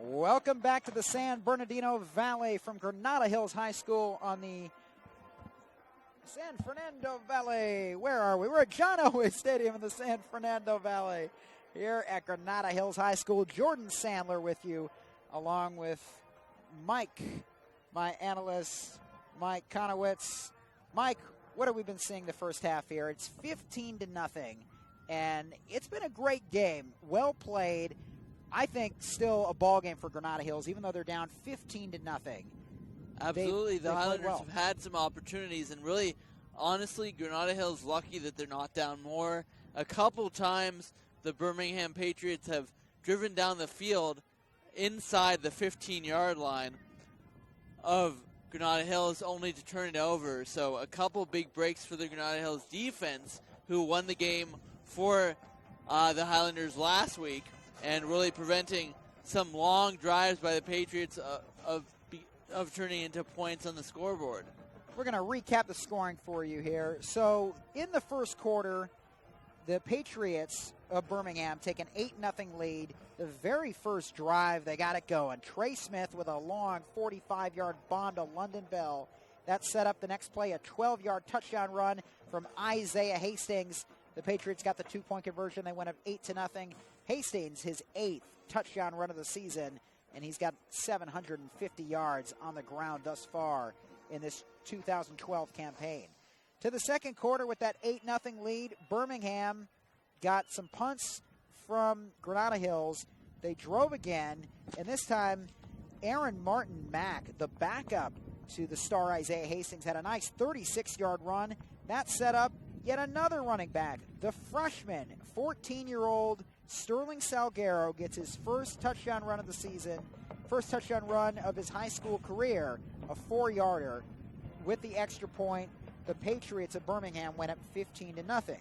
Welcome back to the San Bernardino Valley from Granada Hills High School on the San Fernando Valley. Where are we? We're at John Elway Stadium in the San Fernando Valley here at Granada Hills High School. Jordan Sandler with you, along with Mike, my analyst, Mike Conowitz. Mike, what have we been seeing the first half here? It's 15-0, and it's been a great game. Well played. I think still a ball game for Granada Hills, even though they're down 15-0. Absolutely. The Highlanders well. have had some opportunities, and really, honestly, Granada Hills lucky that they're not down more. A couple times the Birmingham Patriots have driven down the field inside the 15-yard line of Granada Hills only to turn it over. So a couple big breaks for the Granada Hills defense, who won the game for the Highlanders last week, and really preventing some long drives by the Patriots of turning into points on the scoreboard. We're going to recap the scoring for you here. So in the first quarter, the Patriots of Birmingham take an 8-0 lead. The very first drive, they got it going. Trey Smith with a long 45-yard bomb to London Bell. That set up the next play, a 12-yard touchdown run from Isaiah Hastings. The Patriots got the 2-point conversion. They went up 8-0. Hastings, his 8th touchdown run of the season, and he's got 750 yards on the ground thus far in this 2012 campaign. To the second quarter with that 8-0 lead, Birmingham got some punts from Granada Hills. They drove again, and this time Aaron Martin Mack, the backup to the star Isaiah Hastings, had a nice 36-yard run. That set up yet another running back. The freshman, 14-year-old Sterling Salguero gets his first touchdown run of the season, first touchdown run of his high school career, a 4-yarder. With the extra point, the Patriots of Birmingham went up 15-0.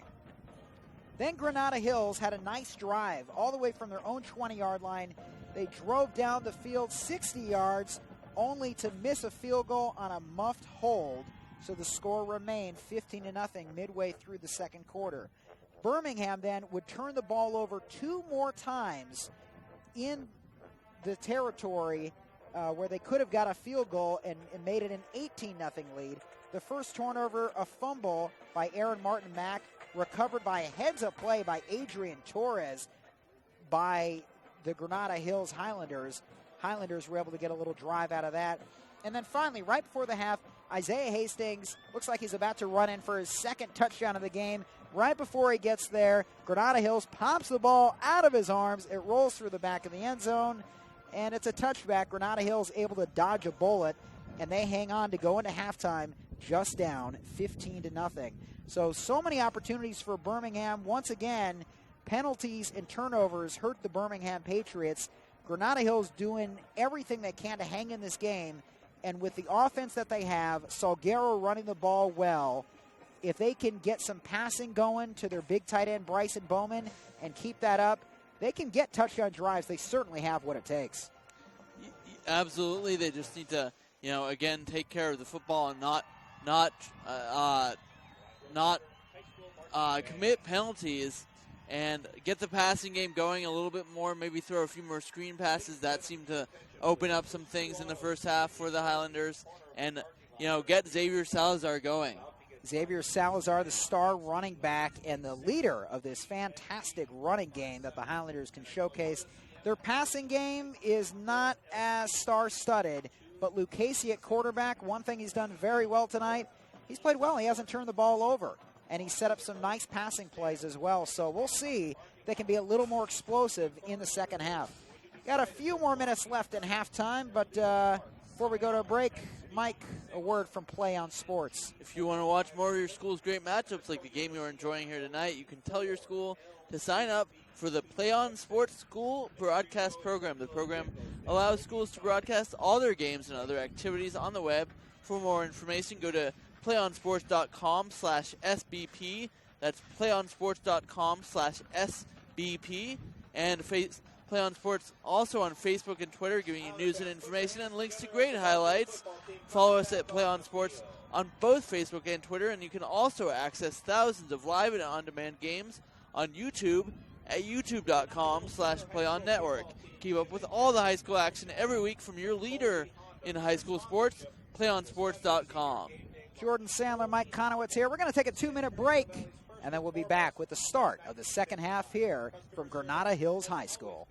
Then Granada Hills had a nice drive all the way from their own 20-yard line. They drove down the field 60 yards, only to miss a field goal on a muffed hold. So the score remained 15-0 midway through the second quarter. Birmingham then would turn the ball over 2 more times in the territory where they could have got a field goal and made it an 18-0 lead. The first turnover, a fumble by Aaron Martin Mack, recovered by a heads-up play by Adrian Torres by the Granada Hills Highlanders. Highlanders were able to get a little drive out of that. And then finally, right before the half, Isaiah Hastings looks like he's about to run in for his second touchdown of the game. Right before he gets there, Granada Hills pops the ball out of his arms. It rolls through the back of the end zone, and it's a touchback. Granada Hills able to dodge a bullet, and they hang on to go into halftime just down 15-0. So many opportunities for Birmingham. Once again, penalties and turnovers hurt the Birmingham Patriots. Granada Hills doing everything they can to hang in this game, and with the offense that they have, Salguero running the ball well, if they can get some passing going to their big tight end Bryson Bowman and keep that up, they can get touchdown drives. They certainly have what it takes. Absolutely. They just need to, again, take care of the football and not commit penalties and get the passing game going a little bit more, maybe throw a few more screen passes. That seemed to open up some things in the first half for the Highlanders, and, get Xavier Salazar going. Xavier Salazar, the star running back and the leader of this fantastic running game that the Highlanders can showcase. Their passing game is not as star-studded, but Luke Casey at quarterback, one thing he's done very well tonight, he's played well. He hasn't turned the ball over, and he set up some nice passing plays as well. So we'll see if they can be a little more explosive in the second half. Got a few more minutes left in halftime, but before we go to a break, Mike, a word from PlayOn Sports. If you want to watch more of your school's great matchups like the game you're enjoying here tonight, you can tell your school to sign up for the PlayOn Sports School Broadcast Program. The program allows schools to broadcast all their games and other activities on the web. For more information, go to playonsports.com/SBP. That's playonsports.com/SBP. And PlayOn Sports also on Facebook and Twitter, giving you news and information and links to great highlights. Follow us at PlayOn Sports on both Facebook and Twitter, and you can also access thousands of live and on-demand games on YouTube at youtube.com/PlayOnNetwork. Keep up with all the high school action every week from your leader in high school sports, PlayOnSports.com. Jordan Sandler, Mike Conowitz here. We're going to take a 2-minute break, and then we'll be back with the start of the second half here from Granada Hills High School.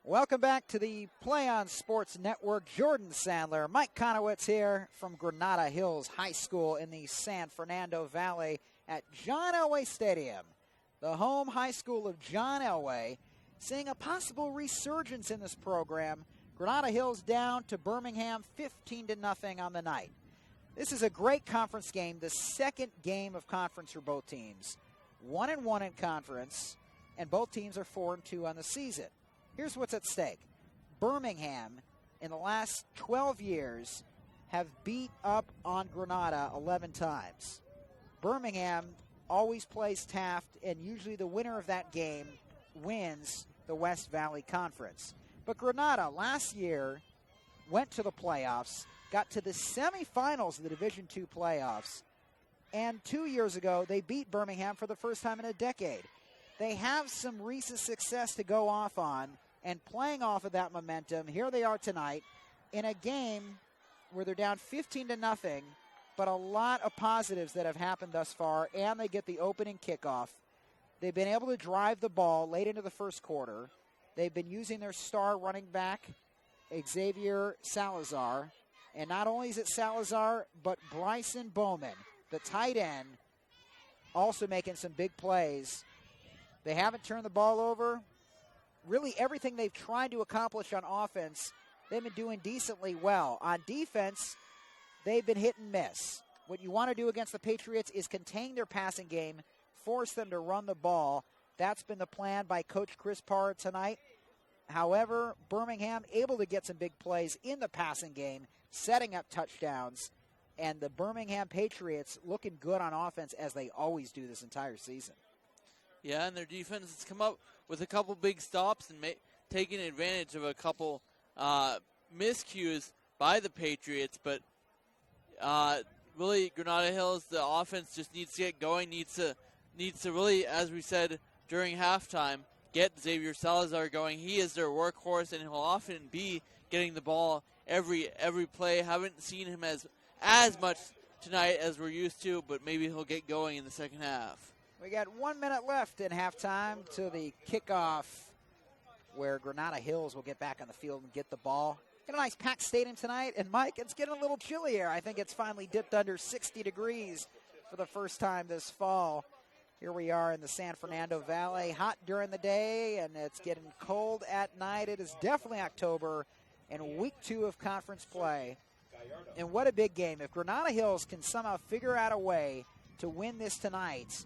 Welcome back to the PlayOn Sports Network. Jordan Sandler, Mike Conowitz here from Granada Hills High School in the San Fernando Valley at John Elway Stadium. The home high school of John Elway, seeing a possible resurgence in this program. Granada Hills down to Birmingham 15-0 on the night. This is a great conference game, the second game of conference for both teams. 1-1 in conference, and both teams are 4-2 on the season. Here's what's at stake. Birmingham, in the last 12 years, have beat up on Granada 11 times. Birmingham always plays Taft, and usually the winner of that game wins the West Valley Conference. But Granada last year went to the playoffs, got to the semifinals of the Division II playoffs, and 2 years ago they beat Birmingham for the first time in a decade. They have some recent success to go off on, and playing off of that momentum, here they are tonight in a game where they're down 15-0, but a lot of positives that have happened thus far, and they get the opening kickoff. They've been able to drive the ball late into the first quarter. They've been using their star running back, Xavier Salazar, and not only is it Salazar, but Bryson Bowman, the tight end, also making some big plays. They haven't turned the ball over. Really, everything they've tried to accomplish on offense, they've been doing decently well. On defense, they've been hit and miss. What you want to do against the Patriots is contain their passing game, force them to run the ball. That's been the plan by Coach Chris Parr tonight. However, Birmingham able to get some big plays in the passing game, setting up touchdowns. and the Birmingham Patriots looking good on offense as they always do this entire season. Yeah, and their defense has come up with a couple big stops and taking advantage of a couple miscues by the Patriots, but really Granada Hills, the offense just needs to get going, needs to really, as we said during halftime, get Xavier Salazar going. He is their workhorse, and he'll often be getting the ball every play. Haven't seen him as much tonight as we're used to, but maybe he'll get going in the second half. We got 1 minute left in halftime to the kickoff, where Granada Hills will get back on the field and get the ball. Got a nice packed stadium tonight, and Mike, it's getting a little chilly here. I think it's finally dipped under 60 degrees for the first time this fall. Here we are in the San Fernando Valley, hot during the day, and it's getting cold at night. It is definitely October and week 2 of conference play. And what a big game. If Granada Hills can somehow figure out a way to win this tonight,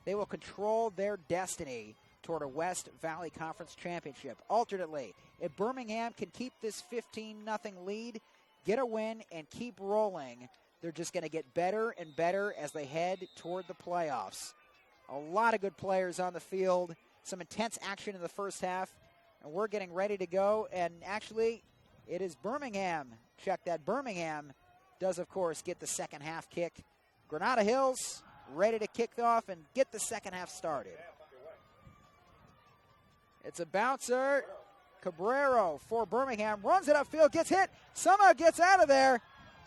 they will control their destiny toward a West Valley Conference championship. Alternately, if Birmingham can keep this 15-0 lead, get a win, and keep rolling, they're just going to get better and better as they head toward the playoffs. A lot of good players on the field, some intense action in the first half, and we're getting ready to go. And actually, it is Birmingham. Check that. Birmingham does, of course, get the second half kick. Granada Hills ready to kick off and get the second half started. It's a bouncer. Cabrero for Birmingham runs it upfield, gets hit, somehow gets out of there,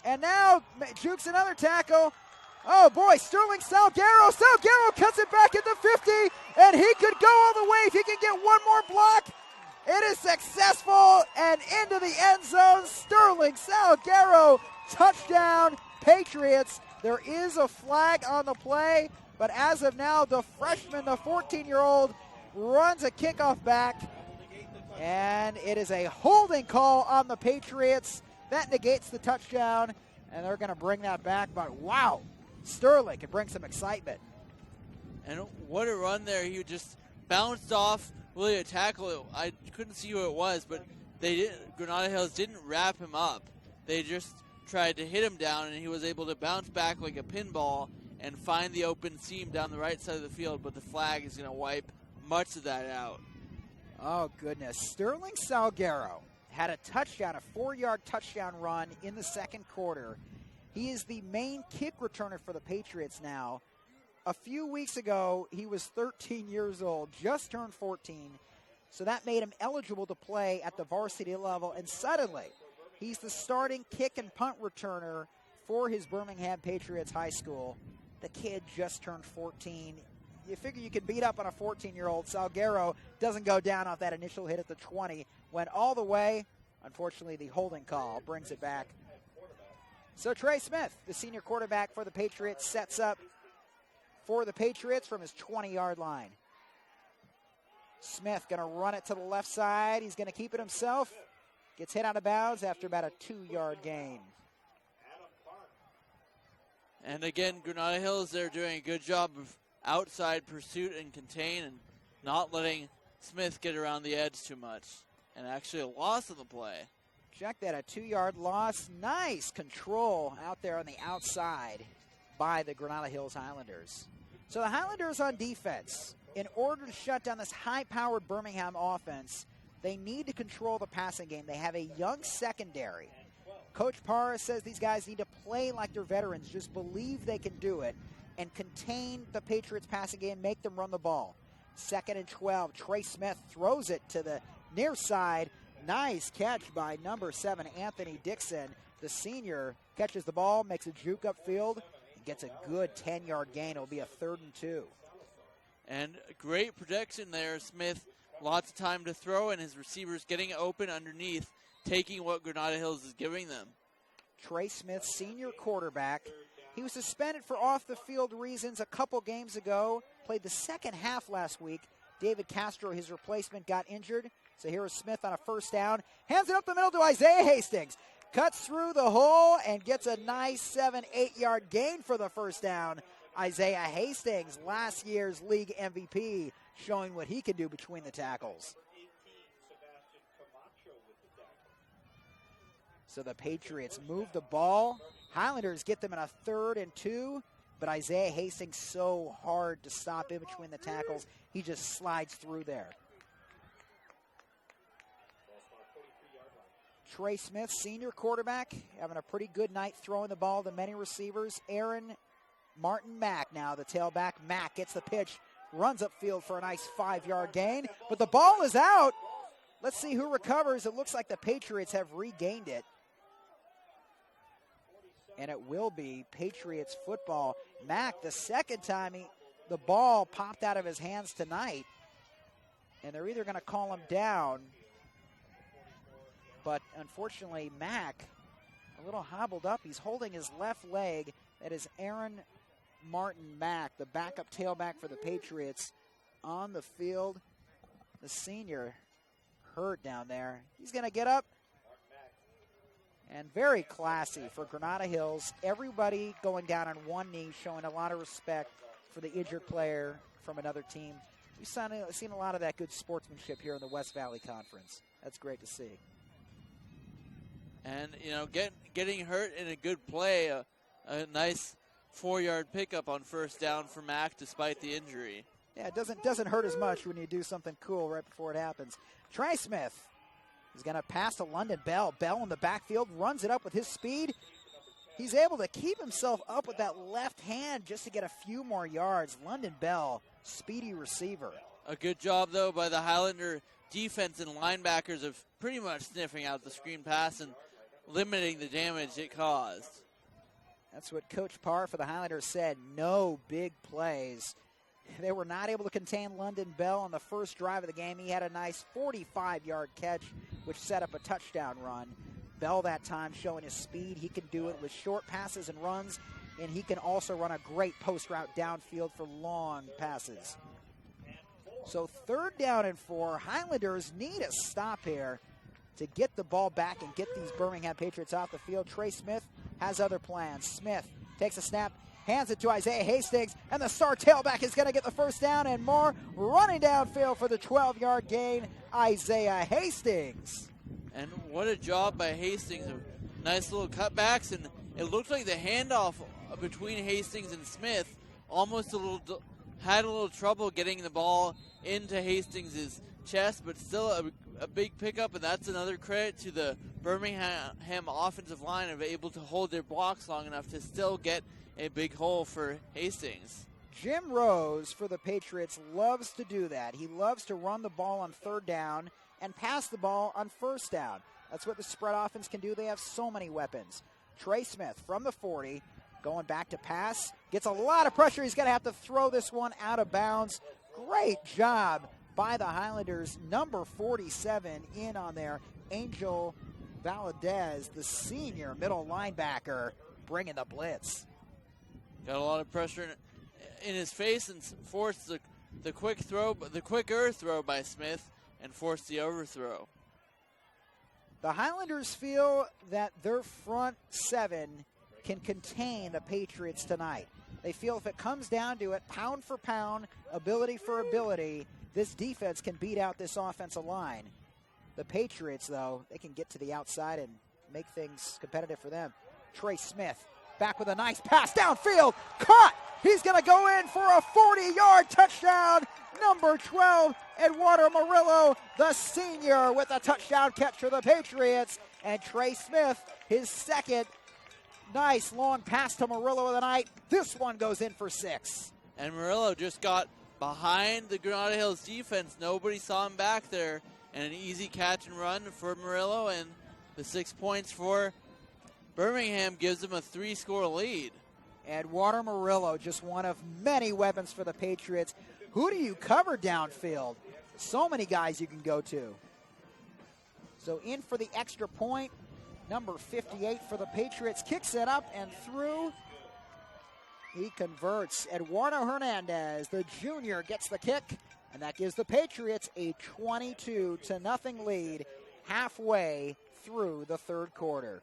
and now jukes another tackle. Oh boy, Sterling Salguero. Salguero cuts it back at the 50, and he could go all the way if he can get one more block. It is successful and into the end zone. Sterling Salguero, touchdown, Patriots. There is a flag on the play, but as of now, the freshman, the 14-year-old, runs a kickoff back, and it is a holding call on the Patriots. That negates the touchdown, and they're going to bring that back, but wow, Sterling can bring some excitement. And what a run there. He just bounced off really a tackle. I couldn't see who it was, but Granada Hills didn't wrap him up. They just tried to hit him down, and he was able to bounce back like a pinball and find the open seam down the right side of the field, but the flag is going to wipe much of that out. Oh, goodness. Sterling Salguero had a touchdown, a 4-yard touchdown run in the second quarter. He is the main kick returner for the Patriots now. A few weeks ago, he was 13 years old, just turned 14, so that made him eligible to play at the varsity level, and suddenly he's the starting kick and punt returner for his Birmingham Patriots High School. The kid just turned 14. You figure you can beat up on a 14-year-old. Salguero doesn't go down off that initial hit at the 20. Went all the way. Unfortunately, the holding call brings it back. So Trey Smith, the senior quarterback for the Patriots, sets up for the Patriots from his 20-yard line. Smith going to run it to the left side. He's going to keep it himself. Gets hit out of bounds after about a 2-yard gain. And again, Granada Hills, they're doing a good job of outside pursuit and contain and not letting Smith get around the edge too much. And actually a loss of the play. Check that, a 2-yard loss. Nice control out there on the outside by the Granada Hills Highlanders. So the Highlanders on defense, in order to shut down this high-powered Birmingham offense, they need to control the passing game. They have a young secondary. Coach Parra says these guys need to play like they're veterans, just believe they can do it, and contain the Patriots passing game, make them run the ball. 2nd and 12, Trey Smith throws it to the near side. Nice catch by number 7, Anthony Dixon. The senior catches the ball, makes a juke upfield, and gets a good 10-yard gain. It'll be a 3rd and 2. And great protection there, Smith. Lots of time to throw, and his receivers getting open underneath, taking what Granada Hills is giving them. Trey Smith, senior quarterback. He was suspended for off-the-field reasons a couple games ago. Played the second half last week. David Castro, his replacement, got injured. So here is Smith on a first down. Hands it up the middle to Isaiah Hastings. Cuts through the hole and gets a nice 7-8-yard gain for the first down. Isaiah Hastings, last year's league MVP, showing what he can do between the tackles. So the Patriots move the ball Highlanders get them in a 3rd and 2, but Isaiah Hastings so hard to stop in between the tackles. He just slides through there. Trey Smith, senior quarterback, having a pretty good night throwing the ball to many receivers. Aaron Martin Mack now, the tailback. Mack gets the pitch, runs upfield for a nice 5-yard gain, but the ball is out. Let's see who recovers. It looks like the Patriots have regained it. And it will be Patriots football. Mack, the second time the ball popped out of his hands tonight, and they're either going to call him down, but unfortunately Mack, a little hobbled up. He's holding his left leg. That is Aaron Martin Mack, the backup tailback for the Patriots, on the field. The senior hurt down there. He's going to get up. And very classy for Granada Hills. Everybody going down on one knee, showing a lot of respect for the injured player from another team. We've seen a lot of that good sportsmanship here in the West Valley Conference. That's great to see. And, you know, getting hurt in a good play, a nice 4-yard pickup on first down for Mack despite the injury. Yeah, it doesn't hurt as much when you do something cool right before it happens. Trey Smith is going to pass to London Bell. Bell in the backfield, runs it up with his speed. He's able to keep himself up with that left hand just to get a few more yards. London Bell, speedy receiver. A good job, though, by the Highlander defense and linebackers of pretty much sniffing out the screen pass and limiting the damage it caused. That's what Coach Parr for the Highlanders said. No big plays. They were not able to contain London Bell on the first drive of the game. He had a nice 45-yard catch, which set up a touchdown run. Bell that time showing his speed. He can do it with short passes and runs, and he can also run a great post route downfield for long passes. So 3rd down and 4. Highlanders need a stop here to get the ball back and get these Birmingham Patriots off the field. Trey Smith has other plans. Smith takes a snap, hands it to Isaiah Hastings, and the star tailback is going to get the first down and more. Running downfield for the 12-yard gain, Isaiah Hastings. And what a job by Hastings of nice little cutbacks, and it looked like the handoff between Hastings and Smith almost had a little trouble getting the ball into Hastings' chest, but still a big pickup, and that's another credit to the Birmingham offensive line of able to hold their blocks long enough to still get a big hole for Hastings. Jim Rose for the Patriots loves to do that. He loves to run the ball on 3rd down and pass the ball on 1st down. That's what the spread offense can do. They have so many weapons. Trey Smith from the 40, going back to pass, gets a lot of pressure. He's going to have to throw this one out of bounds. Great job by the Highlanders. Number 47 in on there, Angel Valadez, the senior middle linebacker, bringing the blitz. Got a lot of pressure in his face and forced the quicker throw by Smith and forced the overthrow. The Highlanders feel that their front 7 can contain the Patriots tonight. They feel if it comes down to it, pound for pound, ability for ability, this defense can beat out this offensive line. The Patriots, though, they can get to the outside and make things competitive for them. Trey Smith back with a nice pass downfield. Caught! He's going to go in for a 40-yard touchdown. Number 12, Eduardo Murillo, the senior, with a touchdown catch for the Patriots. And Trey Smith, his second nice long pass to Murillo of the night. This one goes in for 6. And Murillo just got behind the Granada Hills defense. Nobody saw him back there. And an easy catch and run for Murillo. And the 6 points for Birmingham gives them a 3-score lead. Eduardo Murillo, just one of many weapons for the Patriots. Who do you cover downfield? So many guys you can go to. So in for the extra point. Number 58 for the Patriots kicks it up and through. He converts. Eduardo Hernandez, the junior, gets the kick. And that gives the Patriots a 22-0 lead halfway through the 3rd quarter.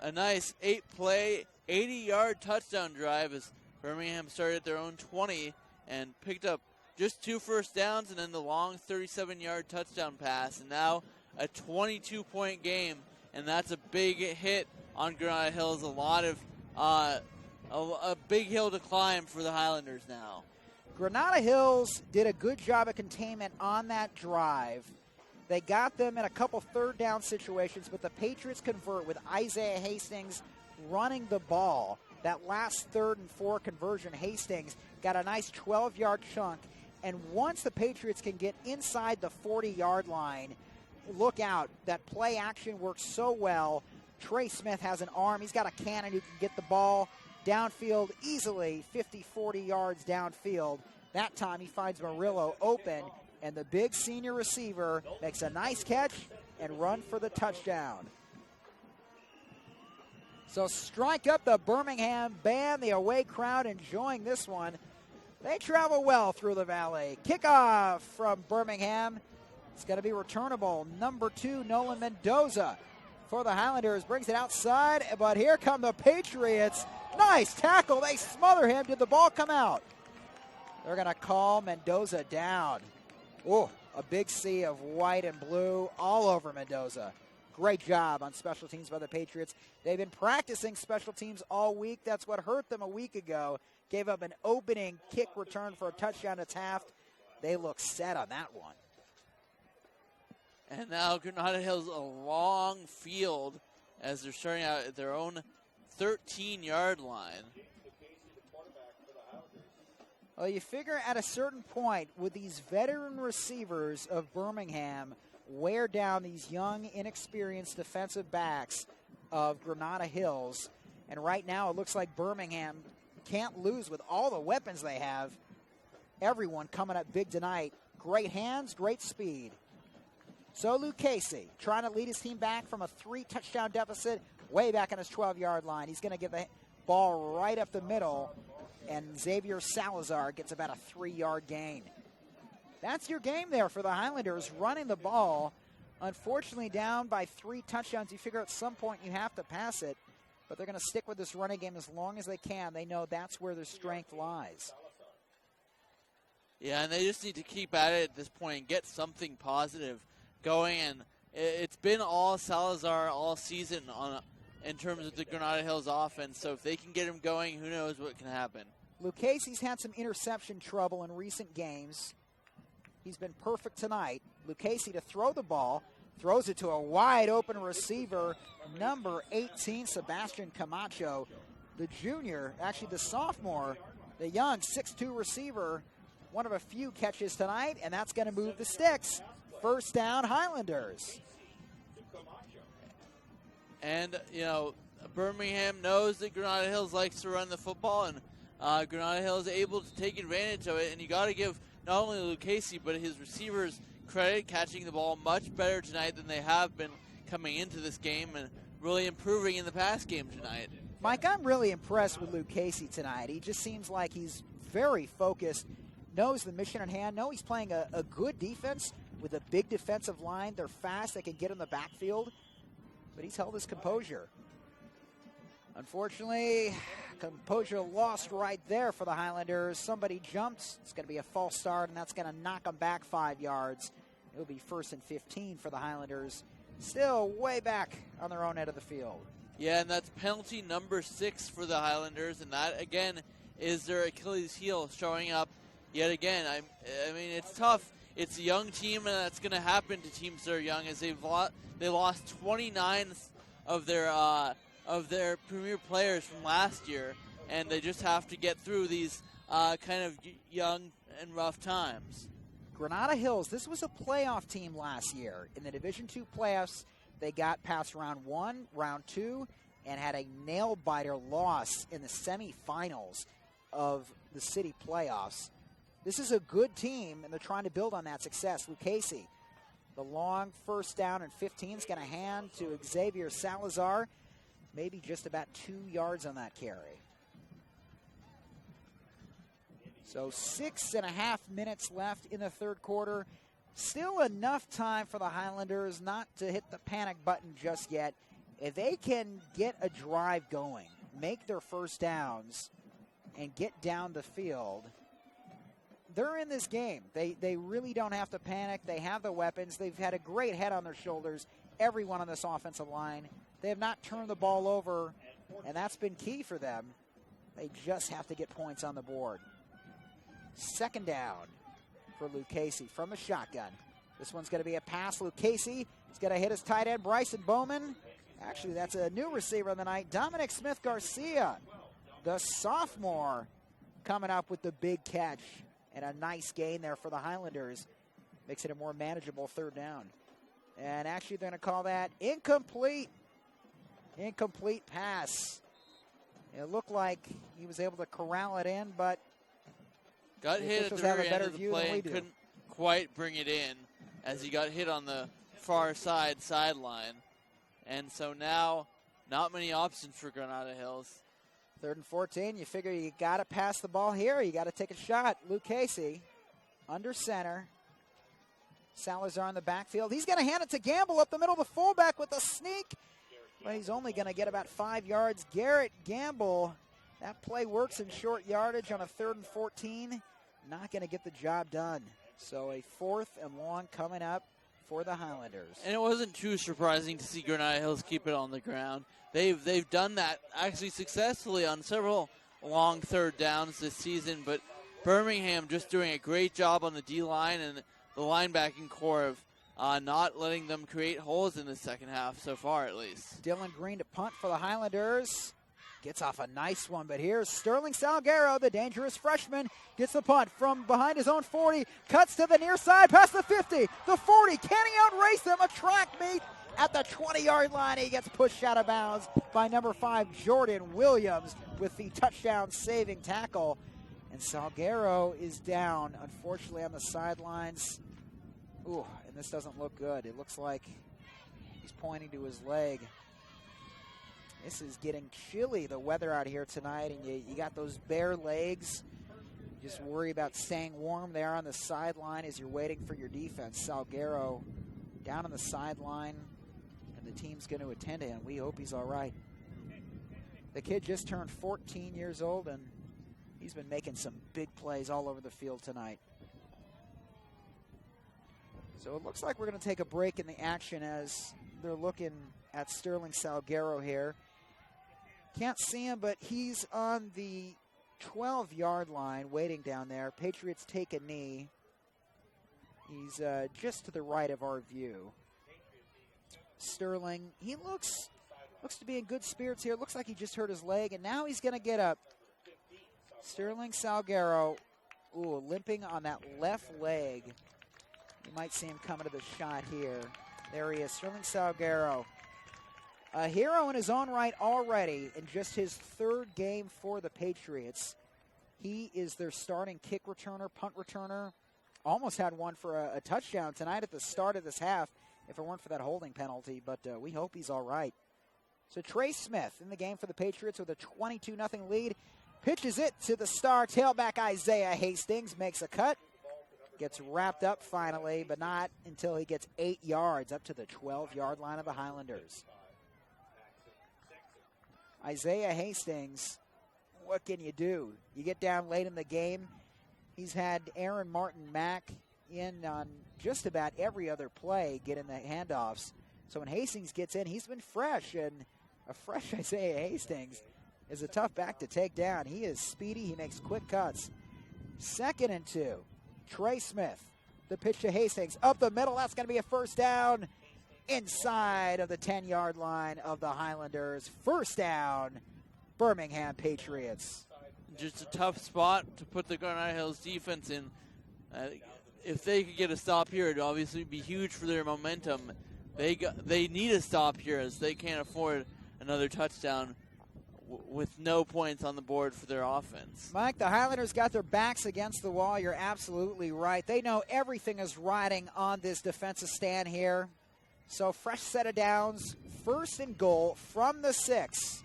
A nice 8-play, 80-yard touchdown drive as Birmingham started at their own 20 and picked up just 2 first downs and then the long 37-yard touchdown pass. And now a 22-point game, and that's a big hit on Granada Hills. A lot of a big hill to climb for the Highlanders now. Granada Hills did a good job of containment on that drive. They got them in a couple third down situations, but the Patriots convert with Isaiah Hastings running the ball. That last 3rd and 4 conversion, Hastings got a nice 12-yard chunk. And once the Patriots can get inside the 40-yard line, look out. That play action works so well. Trey Smith has an arm. He's got a cannon who can get the ball downfield easily, 50, 40 yards downfield. That time he finds Murillo open, and the big senior receiver makes a nice catch and run for the touchdown. So strike up the Birmingham band, the away crowd enjoying this one. They travel well through the valley. Kickoff from Birmingham. It's going to be returnable. Number 2, Nolan Mendoza for the Highlanders. Brings it outside, but here come the Patriots. Nice tackle. They smother him. Did the ball come out? They're going to call Mendoza down. Oh, a big sea of white and blue all over Mendoza. Great job on special teams by the Patriots. They've been practicing special teams all week. That's what hurt them a week ago. Gave up an opening kick return for a touchdown to Taft. They look set on that one. And now Granada Hills a long field as they're starting out at their own 13-yard line. Well, you figure at a certain point with these veteran receivers of Birmingham wear down these young, inexperienced defensive backs of Granada Hills. And right now it looks like Birmingham can't lose with all the weapons they have. Everyone coming up big tonight. Great hands, great speed. So Luke Casey trying to lead his team back from a 3-touchdown deficit way back on his 12-yard line. He's going to get the ball right up the middle, and Xavier Salazar gets about a 3-yard gain. That's your game there for the Highlanders, running the ball. Unfortunately, down by 3 touchdowns. You figure at some point you have to pass it, but they're going to stick with this running game as long as they can. They know that's where their strength lies. Yeah, and they just need to keep at it at this point and get something positive going. And it's been all Salazar all season in terms of the Granada Hills offense. So if they can get him going, who knows what can happen. Luke Casey's had some interception trouble in recent games. He's been perfect tonight. Luke Casey to throw the ball. Throws it to a wide open receiver, number 18, Sebastian Camacho. The junior, actually the sophomore, the young 6'2 receiver. One of a few catches tonight, and that's going to move the sticks. First down, Highlanders. And, you know, Birmingham knows that Granada Hills likes to run the football, and Granada Hills is able to take advantage of it. And you got to give not only Luke Casey, but his receivers credit, catching the ball much better tonight than they have been coming into this game and really improving in the past game tonight. Mike, I'm really impressed with Luke Casey tonight. He just seems like he's very focused, knows the mission at hand, knows he's playing a good defense with a big defensive line. They're fast. They can get in the backfield. But he's held his composure. Unfortunately, composure lost right there for the Highlanders. Somebody jumped. It's going to be a false start, and that's going to knock them back 5 yards. It'll be 1st and 15 for the Highlanders. Still way back on their own end of the field. Yeah, and that's penalty number 6 for the Highlanders, and that, again, is their Achilles heel showing up yet again. I mean, it's tough. It's a young team, and that's going to happen to teams that are young, as they lost 29 of their premier players from last year, and they just have to get through these kind of young and rough times. Granada Hills, this was a playoff team last year. In the Division II playoffs, they got past round 1, round 2, and had a nail-biter loss in the semifinals of the city playoffs. This is a good team, and they're trying to build on that success. Luke Casey, the long first down and 15 is going to hand to Xavier Salazar. Maybe just about 2 yards on that carry. So 6.5 minutes left in the third quarter. Still enough time for the Highlanders not to hit the panic button just yet. If they can get a drive going, make their first downs, and get down the field, they're in this game. They really don't have to panic. They have the weapons. They've had a great head on their shoulders. Everyone on this offensive line They have not turned the ball over, and that's been key for them. They just have to get points on the board. Second down for Lucchese from the shotgun. This one's going to be a pass. Lucchese is going to hit his tight end, Bryson Bowman. Actually, that's a new receiver on the night, Dominic Smith-Garcia, the sophomore, coming up with the big catch. And a nice gain there for the Highlanders. Makes it a more manageable third down. And actually, they're going to call that incomplete. Incomplete pass. It looked like he was able to corral it in, but got hit at the very end of the play and couldn't quite bring it in as he got hit on the far sideline. And so now, not many options for Granada Hills. 3rd and 14, you figure you got to pass the ball here. You got to take a shot. Lucchese under center. Salazar in the backfield. He's going to hand it to Gamble up the middle, the fullback with a sneak. But he's only going to get about 5 yards. Garrett Gamble, that play works in short yardage on a 3rd and 14. Not going to get the job done. So a 4th and long coming up for the Highlanders. And it wasn't too surprising to see Granada Hills keep it on the ground. They've done that actually successfully on several long third downs this season, but Birmingham just doing a great job on the D-line and the linebacking core of not letting them create holes in the second half so far, at least. Dylan Green to punt for the Highlanders. Gets off a nice one, but here's Sterling Salguero, the dangerous freshman, gets the punt from behind his own 40, cuts to the near side, past the 50, the 40, can he outrace them? A track meet at the 20-yard line. He gets pushed out of bounds by number 5, Jordan Williams, with the touchdown-saving tackle. And Salguero is down, unfortunately, on the sidelines. Ooh, and this doesn't look good. It looks like he's pointing to his leg. This is getting chilly, the weather out here tonight, and you got those bare legs. You just worry about staying warm there on the sideline as you're waiting for your defense. Salguero down on the sideline, and the team's going to attend to him. We hope he's all right. The kid just turned 14 years old, and he's been making some big plays all over the field tonight. So it looks like we're going to take a break in the action as they're looking at Sterling Salguero here. Can't see him, but he's on the 12-yard line waiting down there. Patriots take a knee. He's just to the right of our view. Sterling, he looks to be in good spirits here. Looks like he just hurt his leg, and now he's going to get up. Sterling Salguero, limping on that left leg. You might see him coming to the shot here. There he is, Sterling Salguero. A hero in his own right already in just his 3rd game for the Patriots. He is their starting kick returner, punt returner. Almost had one for a touchdown tonight at the start of this half if it weren't for that holding penalty, but we hope he's all right. So Trey Smith in the game for the Patriots with a 22-0 lead. Pitches it to the star tailback Isaiah Hastings, makes a cut. Gets wrapped up finally, but not until he gets 8 yards up to the 12-yard line of the Highlanders. Isaiah Hastings, what can you do? You get down late in the game. He's had Aaron Martin-Mack in on just about every other play, getting the handoffs. So when Hastings gets in, he's been fresh, and a fresh Isaiah Hastings is a tough back to take down. He is speedy. He makes quick cuts. 2nd and 2. Trey Smith, the pitch to Hastings. Up the middle, that's going to be a first down inside of the 10-yard line of the Highlanders. First down, Birmingham Patriots. Just a tough spot to put the Granada Hills defense in. If they could get a stop here, it would obviously be huge for their momentum. They need a stop here as they can't afford another touchdown with no points on the board for their offense. Mike, the Highlanders got their backs against the wall. You're absolutely right. They know everything is riding on this defensive stand here. So fresh set of downs, 1st and goal from the 6.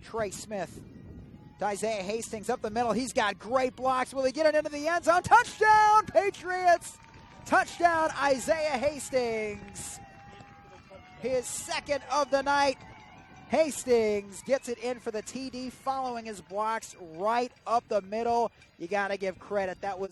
Trey Smith to Isaiah Hastings up the middle. He's got great blocks. Will he get it into the end zone? Touchdown, Patriots! Touchdown, Isaiah Hastings. His 2nd of the night. Hastings gets it in for the TD following his blocks right up the middle. You got to give credit. That was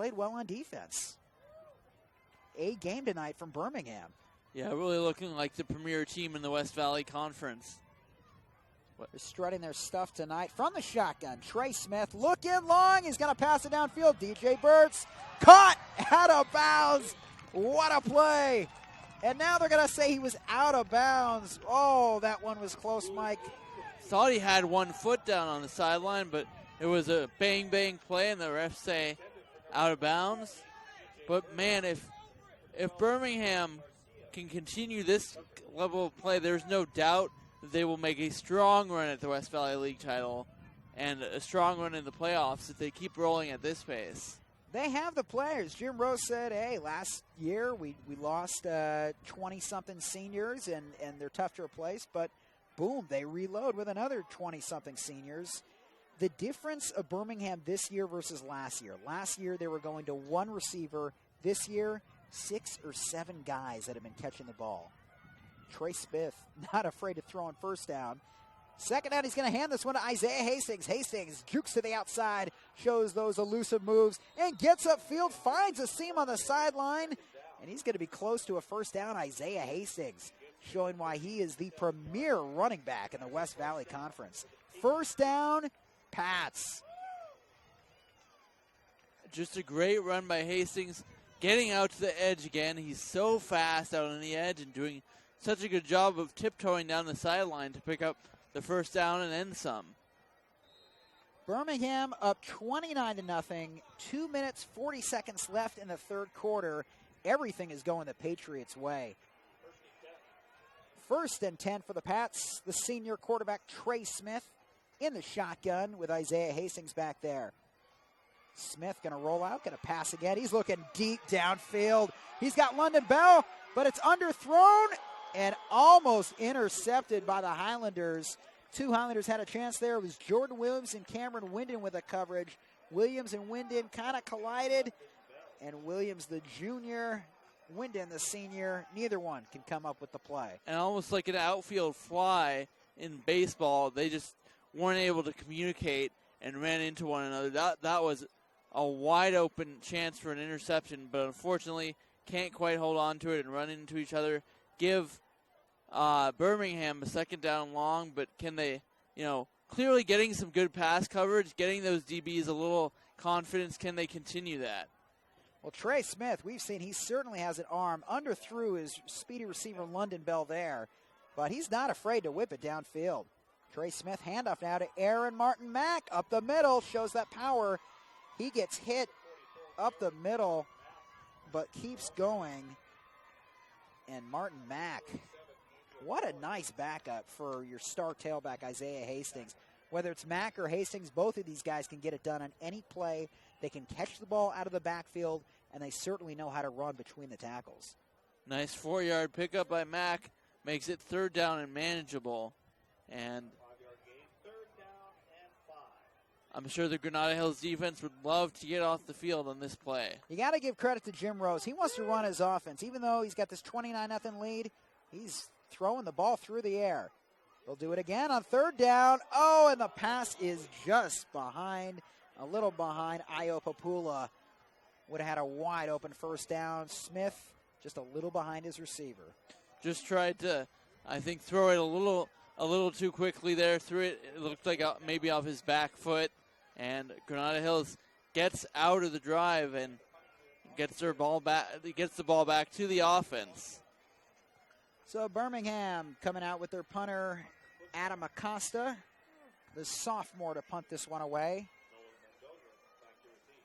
played well on defense. A game tonight from Birmingham. Yeah, really looking like the premier team in the West Valley Conference. They're strutting their stuff tonight from the shotgun. Trey Smith looking long. He's going to pass it downfield. DJ Burt's caught out of bounds. What a play. And now they're going to say he was out of bounds. Oh, that one was close, Mike. Thought he had 1 foot down on the sideline, but it was a bang-bang play, and the refs say out of bounds. But, man, if Birmingham can continue this level of play, there's no doubt they will make a strong run at the West Valley League title and a strong run in the playoffs if they keep rolling at this pace. They have the players. Jim Rose said, hey, last year we lost 20-something seniors, and they're tough to replace, but boom, they reload with another 20-something seniors. The difference of Birmingham this year versus last year. Last year they were going to 1 receiver. This year, 6 or 7 guys that have been catching the ball. Trey Smith, not afraid to throw on first down. Second down, he's going to hand this one to Isaiah Hastings. Hastings jukes to the outside, shows those elusive moves, and gets upfield, finds a seam on the sideline, and he's going to be close to a first down. Isaiah Hastings, showing why he is the premier running back in the West Valley Conference. First down, Pats. Just a great run by Hastings, getting out to the edge again. He's so fast out on the edge and doing such a good job of tiptoeing down the sideline to pick up the first down and then some. Birmingham up 29-0. 2 minutes, 40 seconds left in the third quarter. Everything is going the Patriots' way. First and 10 for the Pats. The senior quarterback Trey Smith in the shotgun with Isaiah Hastings back there. Smith going to roll out, going to pass again. He's looking deep downfield. He's got London Bell, but it's underthrown and almost intercepted by the Highlanders. 2 Highlanders had a chance there. It was Jordan Williams and Cameron Winden with the coverage. Williams and Winden kind of collided, and Williams, the junior, Winden, the senior, neither one can come up with the play. And almost like an outfield fly in baseball, they just weren't able to communicate and ran into one another. That was a wide open chance for an interception, but unfortunately can't quite hold on to it and run into each other. Give Birmingham a second down long, but can they, clearly getting some good pass coverage, getting those DBs a little confidence, can they continue that? Well, Trey Smith, we've seen he certainly has an arm. Underthrew his speedy receiver London Bell there, but he's not afraid to whip it downfield. Trey Smith, handoff now to Aaron Martin Mack. Up the middle, shows that power. He gets hit up the middle, but keeps going. And Martin Mack, what a nice backup for your star tailback, Isaiah Hastings. Whether it's Mack or Hastings, both of these guys can get it done on any play. They can catch the ball out of the backfield, and they certainly know how to run between the tackles. Nice 4-yard pickup by Mack. Makes it third down and manageable. And I'm sure the Granada Hills defense would love to get off the field on this play. You got to give credit to Jim Rose. He wants to run his offense. Even though he's got this 29-0 lead, he's throwing the ball through the air. They'll do it again on third down. Oh, and the pass is just behind, a little behind. Io Papula would have had a wide open first down. Smith just a little behind his receiver. Just tried to, I think, throw it a little too quickly there. Threw it, it looked like maybe off his back foot. And Granada Hills gets out of the drive and gets the ball back to the offense. So Birmingham coming out with their punter, Adam Acosta, the sophomore, to punt this one away.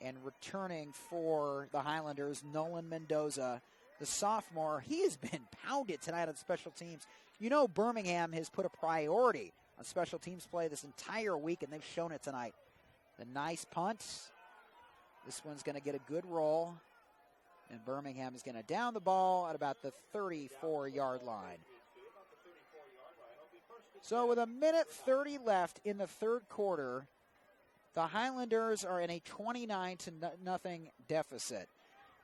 And returning for the Highlanders, Nolan Mendoza, the sophomore. He has been pounded tonight on special teams. You know Birmingham has put a priority on special teams play this entire week, and they've shown it tonight. The nice punt. This one's going to get a good roll. And Birmingham is going to down the ball at about the 34-yard line. So with 1:30 left in the third quarter, the Highlanders are in a 29-0 deficit.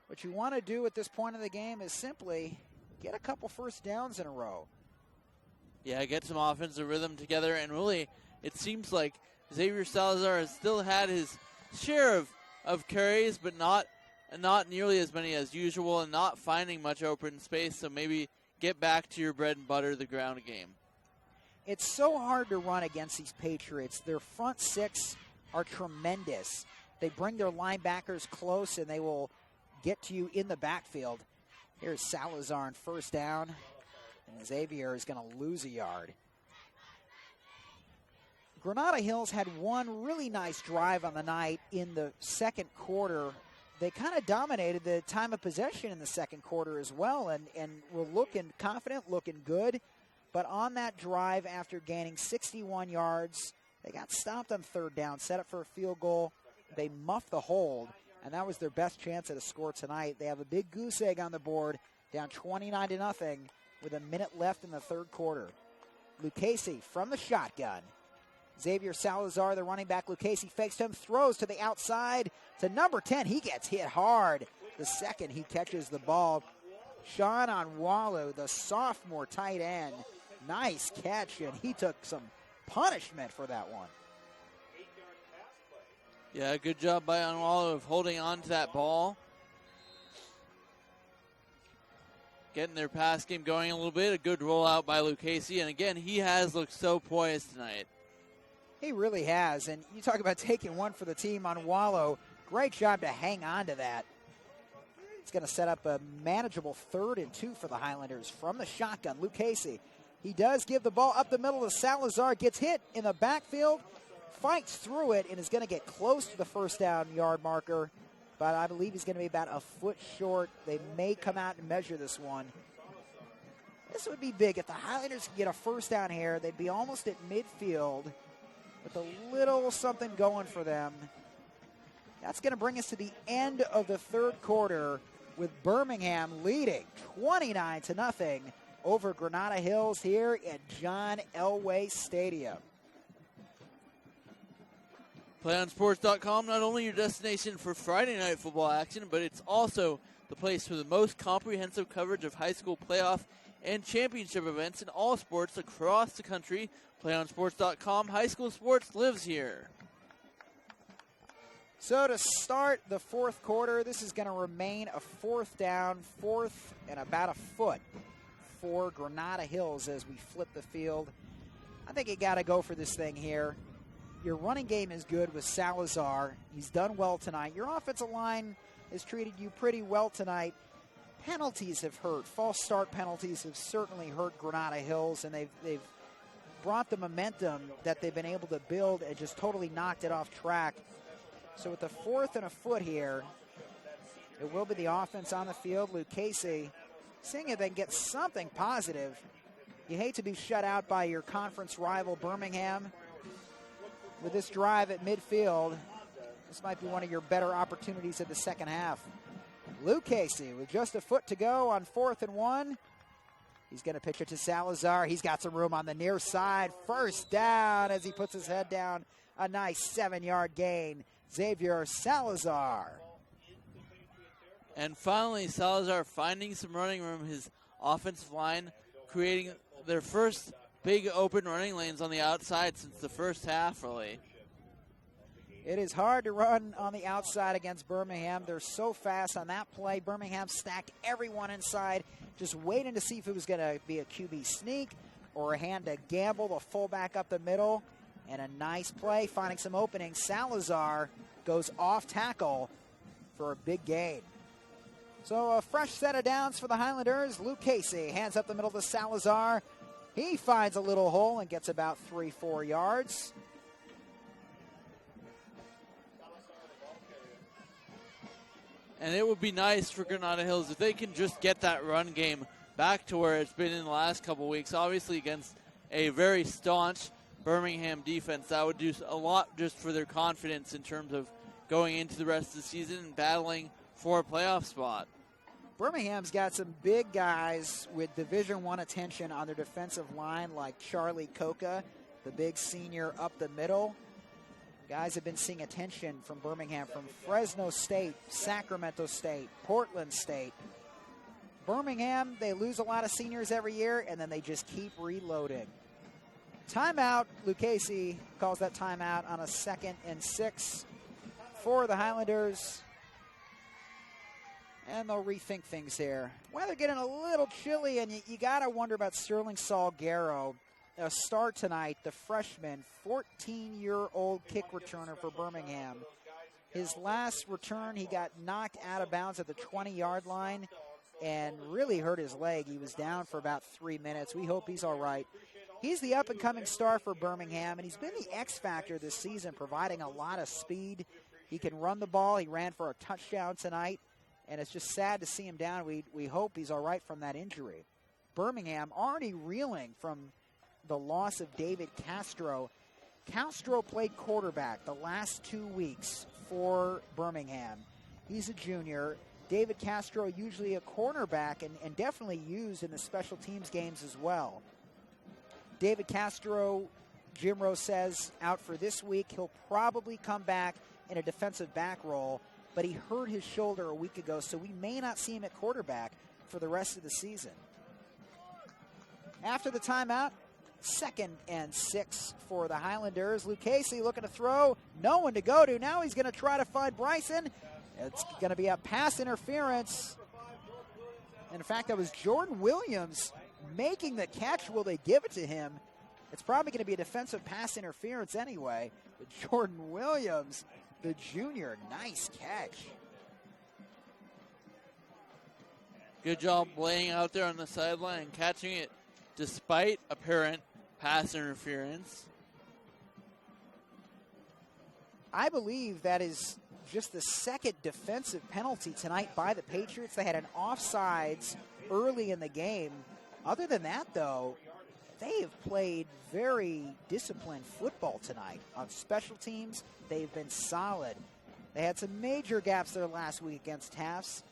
What you want to do at this point of the game is simply get a couple first downs in a row. Yeah, get some offensive rhythm together, and really it seems like Xavier Salazar has still had his share of carries, but not not nearly as many as usual and not finding much open space, so maybe get back to your bread and butter, the ground game. It's so hard to run against these Patriots. Their front six are tremendous. They bring their linebackers close, and they will get to you in the backfield. Here's Salazar on first down, and Xavier is going to lose a yard. Granada Hills had one really nice drive on the night in the second quarter. They kind of dominated the time of possession in the second quarter as well, and were looking confident, looking good. But on that drive, after gaining 61 yards, they got stopped on third down, set up for a field goal. They muffed the hold, and that was their best chance at a score tonight. They have a big goose egg on the board, down 29-0 with a minute left in the third quarter. Lucchese from the shotgun. Xavier Salazar, the running back. Lucchese fakes him, throws to the outside to number 10. He gets hit hard the second he catches the ball. Sean Onwalu, the sophomore tight end. Nice catch, and he took some punishment for that one. Yeah, good job by Onwalu of holding on to that ball. Getting their pass game going a little bit. A good rollout by Lucchese, and again, he has looked so poised tonight. He really has, and you talk about taking one for the team on Wallow. Great job to hang on to that. It's going to set up a manageable 3rd and 2 for the Highlanders from the shotgun. Lucchese, he does give the ball up the middle to Salazar, gets hit in the backfield, fights through it, and is going to get close to the first down yard marker, but I believe he's going to be about a foot short. They may come out and measure this one. This would be big. If the Highlanders can get a first down here, they'd be almost at midfield with a little something going for them. That's going to bring us to the end of the third quarter with Birmingham leading 29-0 over Granada Hills here at John Elway Stadium. PlayOnSports.com, not only your destination for Friday night football action, but it's also the place for the most comprehensive coverage of high school playoff and championship events in all sports across the country. PlayOnSports.com, high school sports lives here. So to start the fourth quarter, this is going to remain a fourth down, fourth and about a foot for Granada Hills as we flip the field. I think you got to go for this thing here. Your running game is good with Salazar. He's done well tonight. Your offensive line has treated you pretty well tonight. Penalties have hurt. False start penalties have certainly hurt Granada Hills, and they've brought the momentum that they've been able to build and just totally knocked it off track. So with the 4th and a foot here, it will be the offense on the field. Lucchese seeing if they can get something positive. You hate to be shut out by your conference rival Birmingham. With this drive at midfield, this might be one of your better opportunities of the second half. Lucchese with just a foot to go on 4th and 1. He's going to pitch it to Salazar. He's got some room on the near side. First down as he puts his head down. A nice 7-yard gain. Xavier Salazar. And finally, Salazar finding some running room. His offensive line creating their first big open running lanes on the outside since the first half, really. It is hard to run on the outside against Birmingham. They're so fast on that play. Birmingham stacked everyone inside, just waiting to see if it was going to be a QB sneak or a hand to gamble, the fullback up the middle. And a nice play, finding some openings. Salazar goes off tackle for a big gain. So a fresh set of downs for the Highlanders. Lucchese hands up the middle to Salazar. He finds a little hole and gets about 3-4 yards. And it would be nice for Granada Hills if they can just get that run game back to where it's been in the last couple weeks. Obviously against a very staunch Birmingham defense, that would do a lot just for their confidence in terms of going into the rest of the season and battling for a playoff spot. Birmingham's got some big guys with Division I attention on their defensive line, like Charlie Coca, the big senior up the middle. Guys have been seeing attention from Birmingham, from Fresno State, Sacramento State, Portland State. Birmingham, they lose a lot of seniors every year, and then they just keep reloading. Timeout. Lucchese calls that timeout on a 2nd and 6 for the Highlanders. And they'll rethink things here. Weather getting a little chilly, and you got to wonder about Sterling Salguero. A start tonight, the freshman, 14-year-old kick returner for Birmingham. His last return, he got knocked out of bounds at the 20-yard line and really hurt his leg. He was down for about 3 minutes. We hope he's all right. He's the up-and-coming star for Birmingham, and he's been the X factor this season, providing a lot of speed. He can run the ball. He ran for a touchdown tonight, and it's just sad to see him down. We hope he's all right from that injury. Birmingham already reeling from the loss of David Castro. Castro played quarterback the last 2 weeks for Birmingham. He's a junior. David Castro usually a cornerback and definitely used in the special teams games as well. David Castro, Jim Rose says, out for this week. He'll probably come back in a defensive back role, but he hurt his shoulder a week ago, so we may not see him at quarterback for the rest of the season. After the timeout, 2nd and 6 for the Highlanders. Lucchese looking to throw. No one to go to. Now he's going to try to find Bryson. It's going to be a pass interference. In fact, that was Jordan Williams making the catch. Will they give it to him? It's probably going to be a defensive pass interference anyway. But Jordan Williams, the junior, nice catch. Good job laying out there on the sideline and catching it despite apparent pass interference. I believe that is just the second defensive penalty tonight by the Patriots. They had an offsides early in the game. Other than that, though, they have played very disciplined football tonight. On special teams, they've been solid. They had some major gaps there last week against Taft,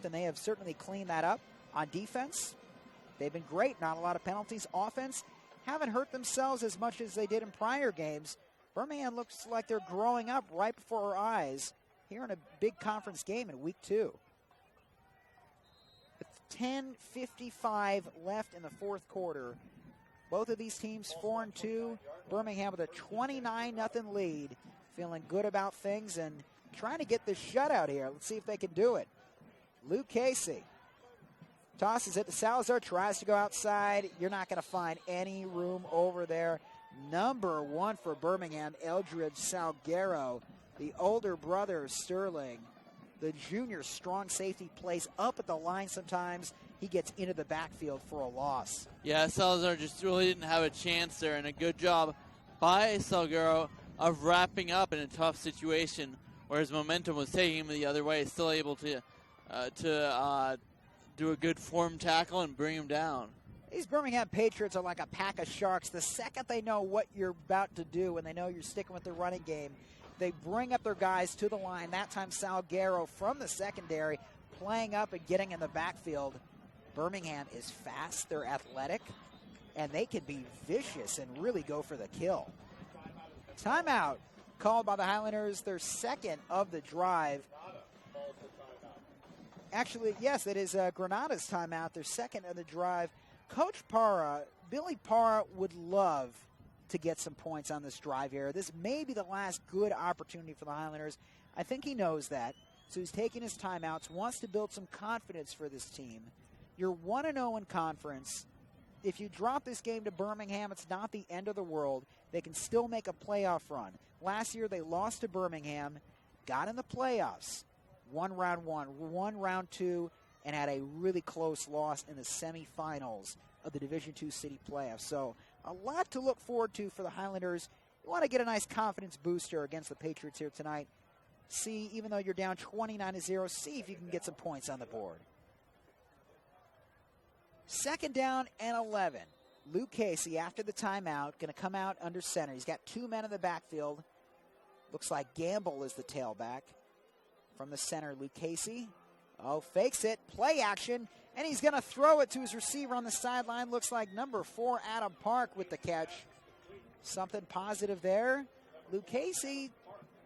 and they have certainly cleaned that up. On defense, they've been great. Not a lot of penalties. Offense, haven't hurt themselves as much as they did in prior games. Birmingham looks like they're growing up right before our eyes here in a big conference game in week 2. With 10:55 left in the fourth quarter. Both of these teams 4-2. Birmingham with a 29-0 lead. Feeling good about things and trying to get this shutout here. Let's see if they can do it. Luke Casey tosses it to Salazar, tries to go outside. You're not going to find any room over there. Number 1 for Birmingham, Eldridge Salguero. The older brother of Sterling. The junior strong safety plays up at the line sometimes. He gets into the backfield for a loss. Yeah, Salazar just really didn't have a chance there, and a good job by Salguero of wrapping up in a tough situation where his momentum was taking him the other way. Still able to do a good form tackle and bring him down. These Birmingham Patriots are like a pack of sharks. The second they know what you're about to do and they know you're sticking with the running game, they bring up their guys to the line. That time Salguero from the secondary playing up and getting in the backfield. Birmingham is fast, they're athletic, and they can be vicious and really go for the kill. Timeout called by the Highlanders, their second of the drive. Actually, yes, it is Granada's timeout, their second of the drive. Coach Parra, Billy Parra would love to get some points on this drive here. This may be the last good opportunity for the Highlanders. I think he knows that. So he's taking his timeouts, wants to build some confidence for this team. You're 1-0 in conference. If you drop this game to Birmingham, it's not the end of the world. They can still make a playoff run. Last year they lost to Birmingham, got in the playoffs, won round 1, won round 2, and had a really close loss in the semifinals of the Division II City playoffs. So a lot to look forward to for the Highlanders. You want to get a nice confidence booster against the Patriots here tonight. See, even though you're down 29-0, see if you can get some points on the board. 2nd down and 11. Luke Casey, after the timeout, going to come out under center. He's got 2 men in the backfield. Looks like Gamble is the tailback. From the center, Luke Casey. Oh, fakes it. Play action. And he's going to throw it to his receiver on the sideline. Looks like number 4, Adam Park, with the catch. Something positive there. Luke Casey,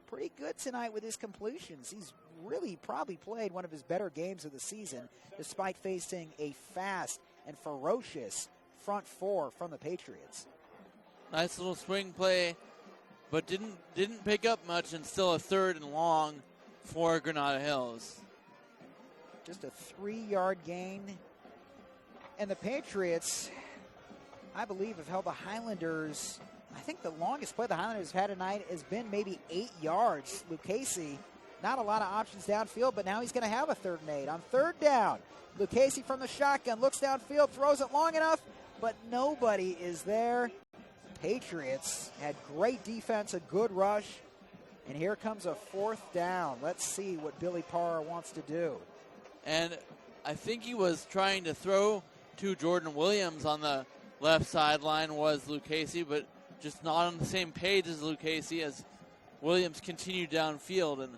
pretty good tonight with his completions. He's really probably played one of his better games of the season, despite facing a fast and ferocious front 4 from the Patriots. Nice little swing play, but didn't pick up much, and still a 3rd and long for Granada Hills. just a 3-yard gain. And the Patriots, I believe, have held the Highlanders. I think the longest play the Highlanders have had tonight has been maybe 8 yards. Lucchese, not a lot of options downfield, but now he's going to have a 3rd and 8. On 3rd down, Lucchese from the shotgun looks downfield, throws it long enough, but nobody is there. Patriots had great defense, a good rush, and here comes a 4th down. Let's see what Billy Parr wants to do. And I think he was trying to throw to Jordan Williams on the left sideline was Lucchese, but just not on the same page as Lucchese as Williams continued downfield and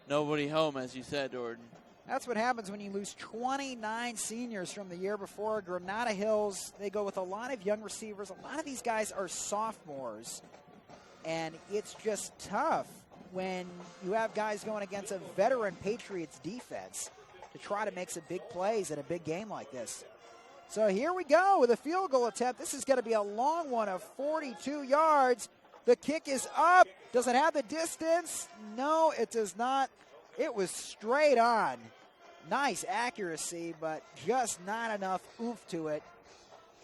nobody home, as you said, Jordan. That's what happens when you lose 29 seniors from the year before. Granada Hills, they go with a lot of young receivers. A lot of these guys are sophomores, and it's just tough when you have guys going against a veteran Patriots defense to try to make some big plays in a big game like this. So here we go with a field goal attempt. This is going to be a long one of 42 yards. The kick is up. Does it have the distance? No, it does not. It was straight on. Nice accuracy, but just not enough oomph to it.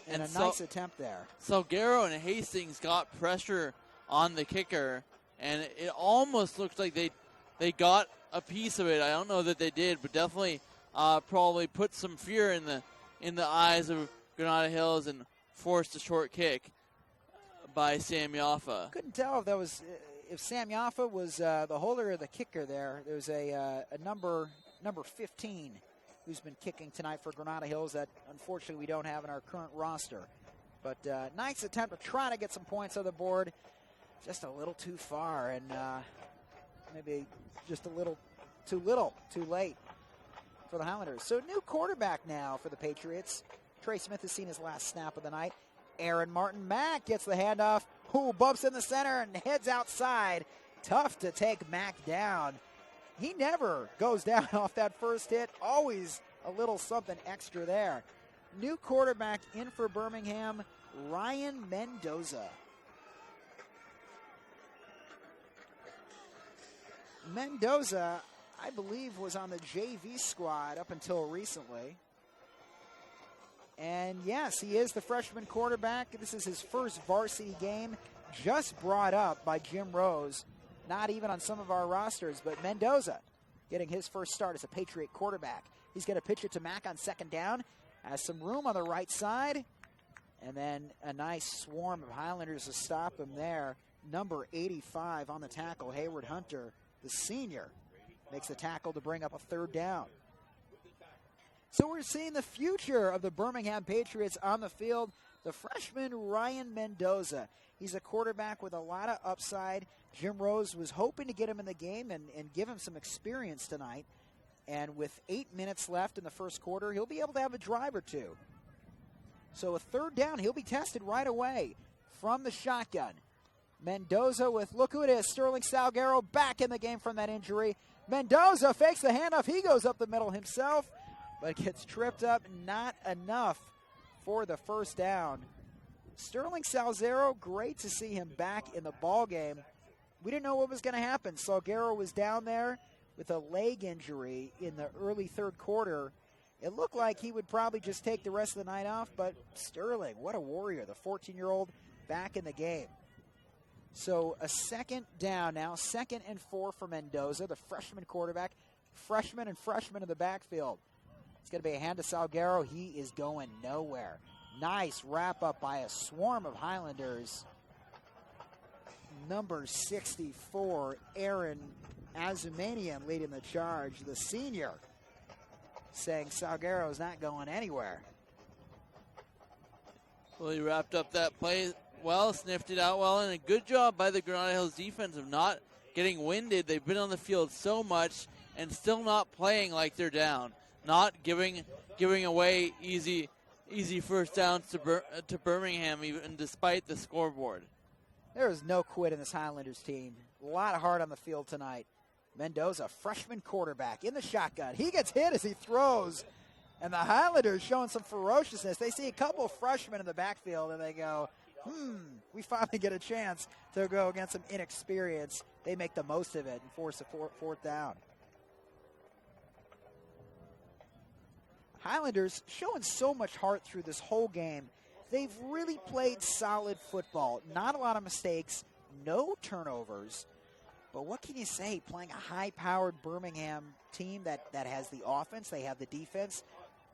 And a nice attempt there. Salguero and Hastings got pressure on the kicker, and it almost looks like they got a piece of it. I don't know that they did, but definitely probably put some fear in the eyes of Granada Hills and forced a short kick by Sam Yaffa. Couldn't tell if Sam Yaffa was the holder or the kicker there. There's a number 15 who's been kicking tonight for Granada Hills that unfortunately we don't have in our current roster. But nice attempt to try to get some points on the board. Just a little too far, and maybe just a little too late for the Highlanders. So new quarterback now for the Patriots. Trey Smith has seen his last snap of the night. Aaron Martin Mack gets the handoff. Bumps in the center and heads outside. Tough to take Mack down. He never goes down off that first hit. Always a little something extra there. New quarterback in for Birmingham, Ryan Mendoza. Mendoza, I believe, was on the JV squad up until recently. And yes, he is the freshman quarterback. This is his first varsity game, just brought up by Jim Rose. Not even on some of our rosters, but Mendoza getting his first start as a Patriot quarterback. He's going to pitch it to Mack on 2nd down. Has some room on the right side. And then a nice swarm of Highlanders to stop him there. Number 85 on the tackle, Hayward Hunter, the senior, makes the tackle to bring up a 3rd down. So we're seeing the future of the Birmingham Patriots on the field. The freshman Ryan Mendoza. He's a quarterback with a lot of upside. Jim Rose was hoping to get him in the game and give him some experience tonight. And with 8 minutes left in the first quarter, he'll be able to have a drive or two. So a 3rd down, he'll be tested right away from the shotgun. Mendoza with, look who it is, Sterling Salguero back in the game from that injury. Mendoza fakes the handoff. He goes up the middle himself, but gets tripped up. Not enough for the 1st down. Sterling Salguero, great to see him back in the ball game. We didn't know what was going to happen. Salguero was down there with a leg injury in the early 3rd quarter. It looked like he would probably just take the rest of the night off, but Sterling, what a warrior, the 14-year-old back in the game. So a 2nd down now, 2nd and 4 for Mendoza, the freshman quarterback. Freshman in the backfield. It's going to be a hand to Salguero. He is going nowhere. Nice wrap up by a swarm of Highlanders. Number 64, Aaron Azumanian leading the charge, the senior, saying Salguero is not going anywhere. Well, he wrapped up that play well, sniffed it out well, and a good job by the Granada Hills defense of not getting winded. They've been on the field so much and still not playing like they're down, not giving away easy 1st downs to Birmingham, even despite the scoreboard. There is no quit in this Highlanders team. A lot of heart on the field tonight. Mendoza, freshman quarterback in the shotgun. He gets hit as he throws, and the Highlanders showing some ferociousness. They see a couple freshmen in the backfield, and they go, we finally get a chance to go against some inexperience. They make the most of it and force a 4th down. Highlanders showing so much heart through this whole game. They've really played solid football. Not a lot of mistakes, no turnovers. But what can you say, playing a high-powered Birmingham team that has the offense, they have the defense,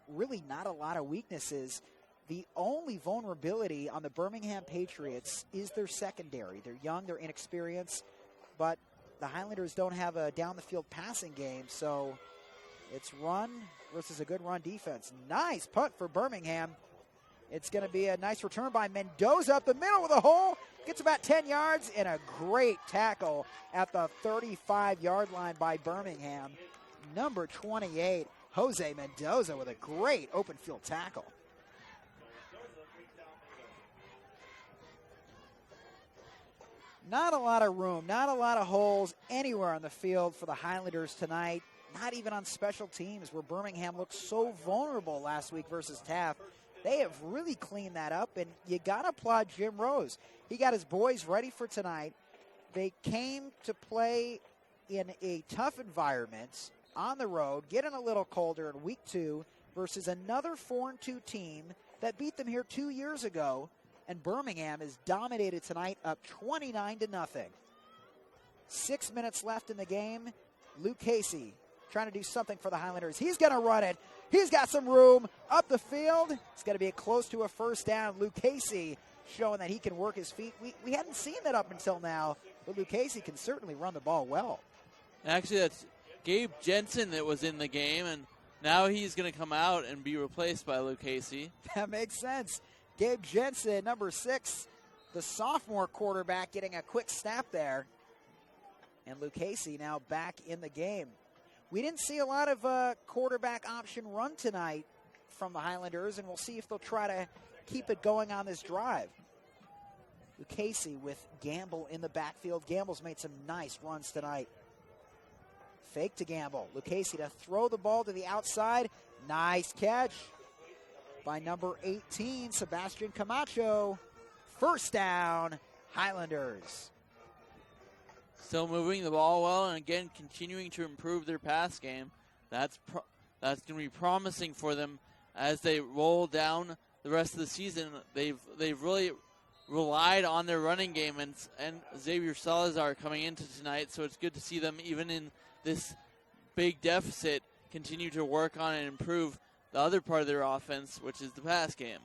really not a lot of weaknesses. The only vulnerability on the Birmingham Patriots is their secondary. They're young, they're inexperienced, but the Highlanders don't have a down-the-field passing game, so it's run versus a good run defense. Nice punt for Birmingham. It's going to be a nice return by Mendoza up the middle with a hole. Gets about 10 yards and a great tackle at the 35-yard line by Birmingham. Number 28, Jose Mendoza with a great open field tackle. Not a lot of room, not a lot of holes anywhere on the field for the Highlanders tonight. Not even on special teams where Birmingham looked so vulnerable last week versus Taft. They have really cleaned that up, and you got to applaud Jim Rose. He got his boys ready for tonight. They came to play in a tough environment on the road, getting a little colder in week 2 versus another 4-2 team that beat them here 2 years ago, and Birmingham is dominated tonight up 29-0. 6 minutes left in the game. Luke Casey trying to do something for the Highlanders. He's going to run it. He's got some room up the field. It's going to be close to a first down. Luke Casey showing that he can work his feet. We hadn't seen that up until now, but Luke Casey can certainly run the ball well. Actually, that's Gabe Jensen that was in the game, and now he's going to come out and be replaced by Luke Casey. That makes sense. Gabe Jensen, number 6, the sophomore quarterback, getting a quick snap there. And Luke Casey now back in the game. We didn't see a lot of quarterback option run tonight from the Highlanders, and we'll see if they'll try to keep it going on this drive. Luke Casey with Gamble in the backfield. Gamble's made some nice runs tonight. Fake to Gamble. Luke Casey to throw the ball to the outside. Nice catch by number 18, Sebastian Camacho. First down, Highlanders. Still moving the ball well, and again continuing to improve their pass game. That's going to be promising for them as they roll down the rest of the season. They've really relied on their running game, and Xavier Salazar coming into tonight, so it's good to see them, even in this big deficit, continue to work on and improve the other part of their offense, which is the pass game.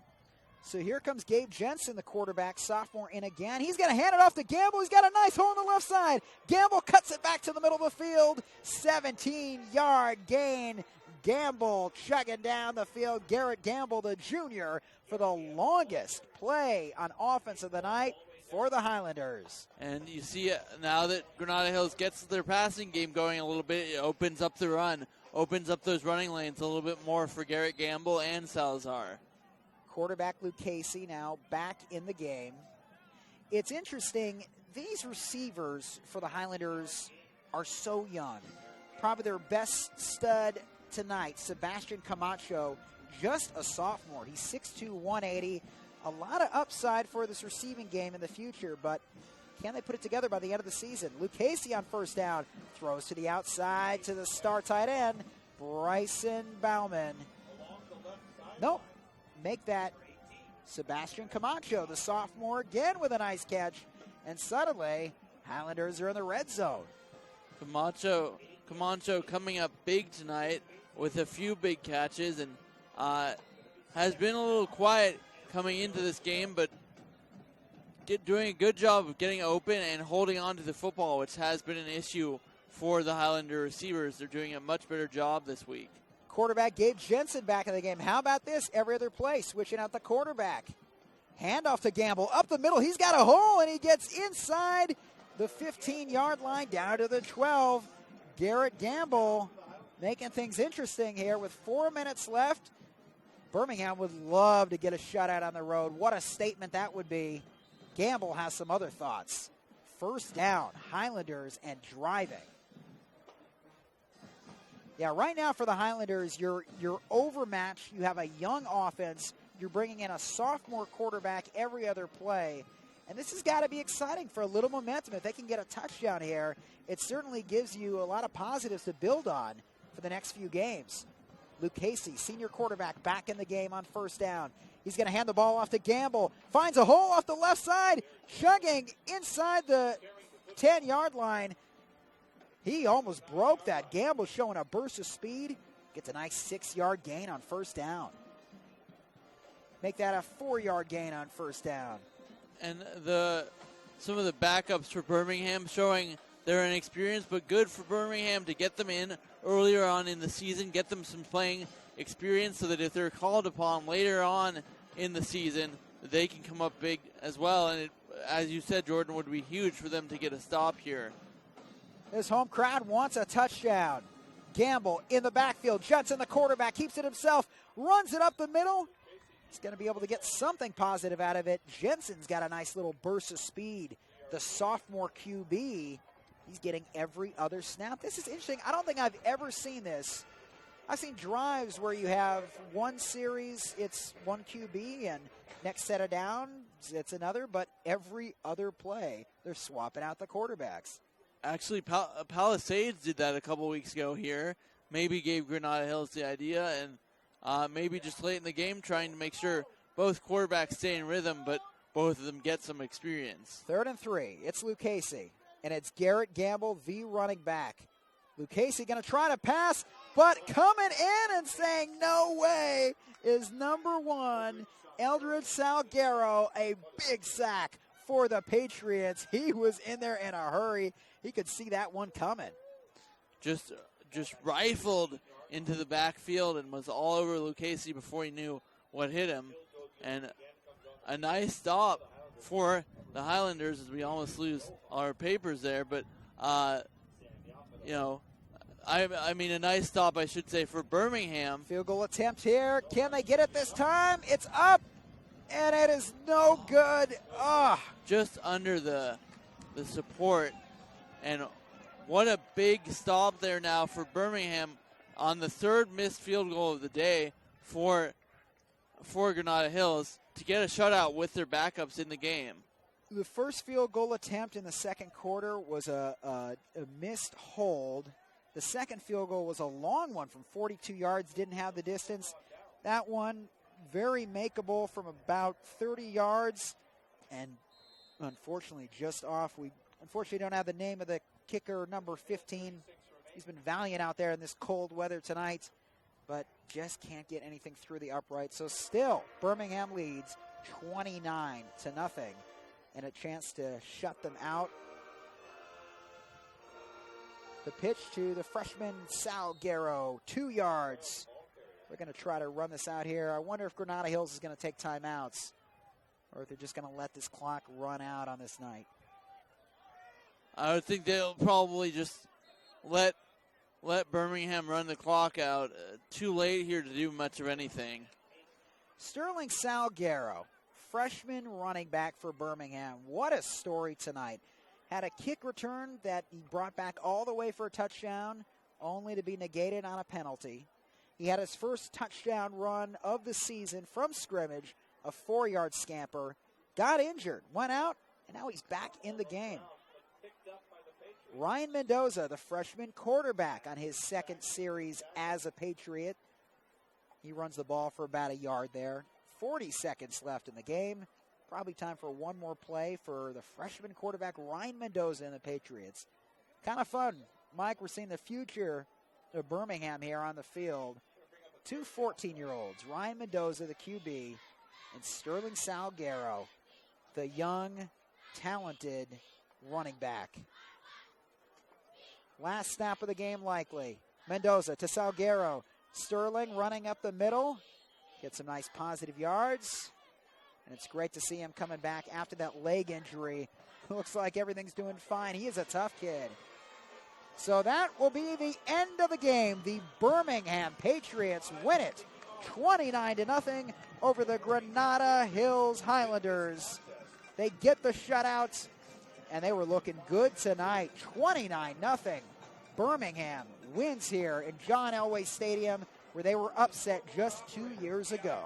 So here comes Gabe Jensen, the quarterback, sophomore in again. He's going to hand it off to Gamble. He's got a nice hole on the left side. Gamble cuts it back to the middle of the field. 17-yard gain. Gamble chugging down the field. Garrett Gamble, the junior, for the longest play on offense of the night for the Highlanders. And you see now that Granada Hills gets their passing game going a little bit, it opens up the run, opens up those running lanes a little bit more for Garrett Gamble and Salazar. Quarterback Luke Casey now back in the game. It's interesting, these receivers for the Highlanders are so young. Probably their best stud tonight, Sebastian Camacho, just a sophomore. He's 6'2", 180. A lot of upside for this receiving game in the future, but can they put it together by the end of the season? Luke Casey on first down, throws to the outside to the star tight end, Bryson Bauman. Nope. Make that Sebastian Camacho, the sophomore, again with a nice catch. And suddenly, Highlanders are in the red zone. Camacho coming up big tonight with a few big catches, and has been a little quiet coming into this game, but doing a good job of getting open and holding on to the football, which has been an issue for the Highlander receivers. They're doing a much better job this week. Quarterback Gabe Jensen back in the game. How about this? Every other play, switching out the quarterback. Handoff to Gamble. Up the middle. He's got a hole, and he gets inside the 15-yard line down to the 12. Garrett Gamble making things interesting here with 4 minutes left. Birmingham would love to get a shutout on the road. What a statement that would be. Gamble has some other thoughts. First down, Highlanders, and driving. Yeah, right now for the Highlanders, you're overmatched. You have a young offense. You're bringing in a sophomore quarterback every other play. And this has got to be exciting for a little momentum. If they can get a touchdown here, it certainly gives you a lot of positives to build on for the next few games. Lucchese, senior quarterback, back in the game on first down. He's going to hand the ball off to Gamble. Finds a hole off the left side, chugging inside the 10-yard line. He almost broke that. Gamble showing a burst of speed. Gets a nice 6-yard gain on first down. Make that a 4-yard gain on first down. And some of the backups for Birmingham showing they're inexperienced, but good for Birmingham to get them in earlier on in the season, get them some playing experience so that if they're called upon later on in the season, they can come up big as well. And it, as you said, Jordan, would be huge for them to get a stop here. This home crowd wants a touchdown. Gamble in the backfield. Judson, the quarterback, keeps it himself, runs it up the middle. He's going to be able to get something positive out of it. Jensen's got a nice little burst of speed. The sophomore QB, he's getting every other snap. This is interesting. I don't think I've ever seen this. I've seen drives where you have one series, it's one QB, and next set of downs, it's another, but every other play, they're swapping out the quarterbacks. Actually, Palisades did that a couple weeks ago here. Maybe gave Granada Hills the idea, and maybe just late in the game trying to make sure both quarterbacks stay in rhythm, but both of them get some experience. 3rd and 3. It's Lucchese, and it's Garrett Gamble, the running back. Lucchese going to try to pass, but coming in and saying no way is number 1, Eldred Salguero. A big sack for the Patriots. He was in there in a hurry. He could see that one coming. Just rifled into the backfield and was all over Lucchese before he knew what hit him. And a nice stop for the Highlanders as we almost lose our papers there. But, I mean, a nice stop, I should say, for Birmingham. Field goal attempt here. Can they get it this time? It's up, and it is no good. Just under the support. And what a big stop there now for Birmingham on the 3rd missed field goal of the day for Granada Hills to get a shutout with their backups in the game. The first field goal attempt in the second quarter was a missed hold. The second field goal was a long one from 42 yards, didn't have the distance. That one, very makeable from about 30 yards, and unfortunately just off. We unfortunately don't have the name of the kicker, number 15. He's been valiant out there in this cold weather tonight, but just can't get anything through the upright. So still, Birmingham leads 29-0, and a chance to shut them out. The pitch to the freshman Salguero, 2 yards. We're going to try to run this out here. I wonder if Granada Hills is going to take timeouts or if they're just going to let this clock run out on this night. I would think they'll probably just let Birmingham run the clock out. Too late here to do much of anything. Sterling Salguero, freshman running back for Birmingham. What a story tonight. Had a kick return that he brought back all the way for a touchdown, only to be negated on a penalty. He had his first touchdown run of the season from scrimmage, a 4-yard scamper, got injured, went out, and now he's back in the game. Ryan Mendoza, the freshman quarterback, on his second series as a Patriot. He runs the ball for about a yard there. 40 seconds left in the game. Probably time for one more play for the freshman quarterback, Ryan Mendoza, and the Patriots. Kind of fun. Mike, we're seeing the future of Birmingham here on the field. 2 14-year-olds, Ryan Mendoza, the QB, and Sterling Salguero, the young, talented running back. Last snap of the game likely. Mendoza to Salguero. Sterling running up the middle. Gets some nice positive yards. And it's great to see him coming back after that leg injury. Looks like everything's doing fine. He is a tough kid. So that will be the end of the game. The Birmingham Patriots win it 29-0 over the Granada Hills Highlanders. They get the shutout, and they were looking good tonight. 29-0. Birmingham wins here in John Elway Stadium, where they were upset just 2 years ago.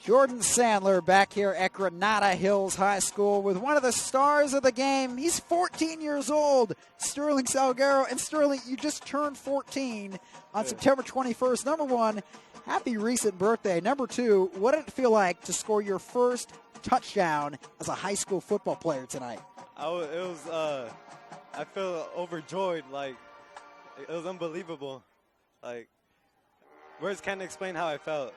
Jordan Sandler back here at Granada Hills High School with one of the stars of the game. He's 14 years old, Sterling Salguero. And Sterling, you just turned 14 on September 21st. Number one, happy recent birthday. Number two, what did it feel like to score your first touchdown as a high school football player tonight? I feel overjoyed. Like, it was unbelievable. Like, words can't explain how I felt.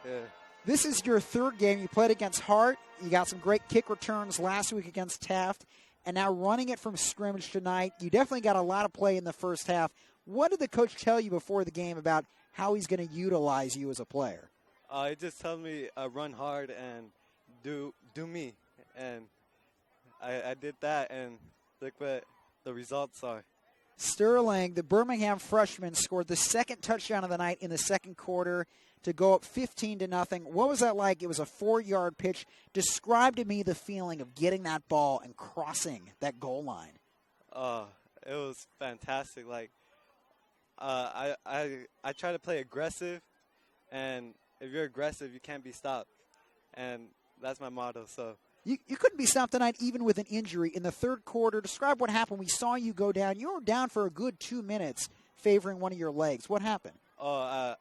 Yeah. This is your third game. You played against Hart. You got some great kick returns last week against Taft. And now running it from scrimmage tonight. You definitely got a lot of play in the first half. What did the coach tell you before the game about how he's going to utilize you as a player? He just told me run hard and do me. And I did that, and look what the results are. Sterling, the Birmingham freshman, scored the second touchdown of the night in the second quarter to go up 15-0. What was that like? It was a 4-yard pitch. Describe to me the feeling of getting that ball and crossing that goal line. It was fantastic. Like, I try to play aggressive, and if you're aggressive, you can't be stopped. And that's my motto. So you couldn't be stopped tonight even with an injury in the third quarter. Describe what happened. We saw you go down. You were down for a good 2 minutes favoring one of your legs. What happened? I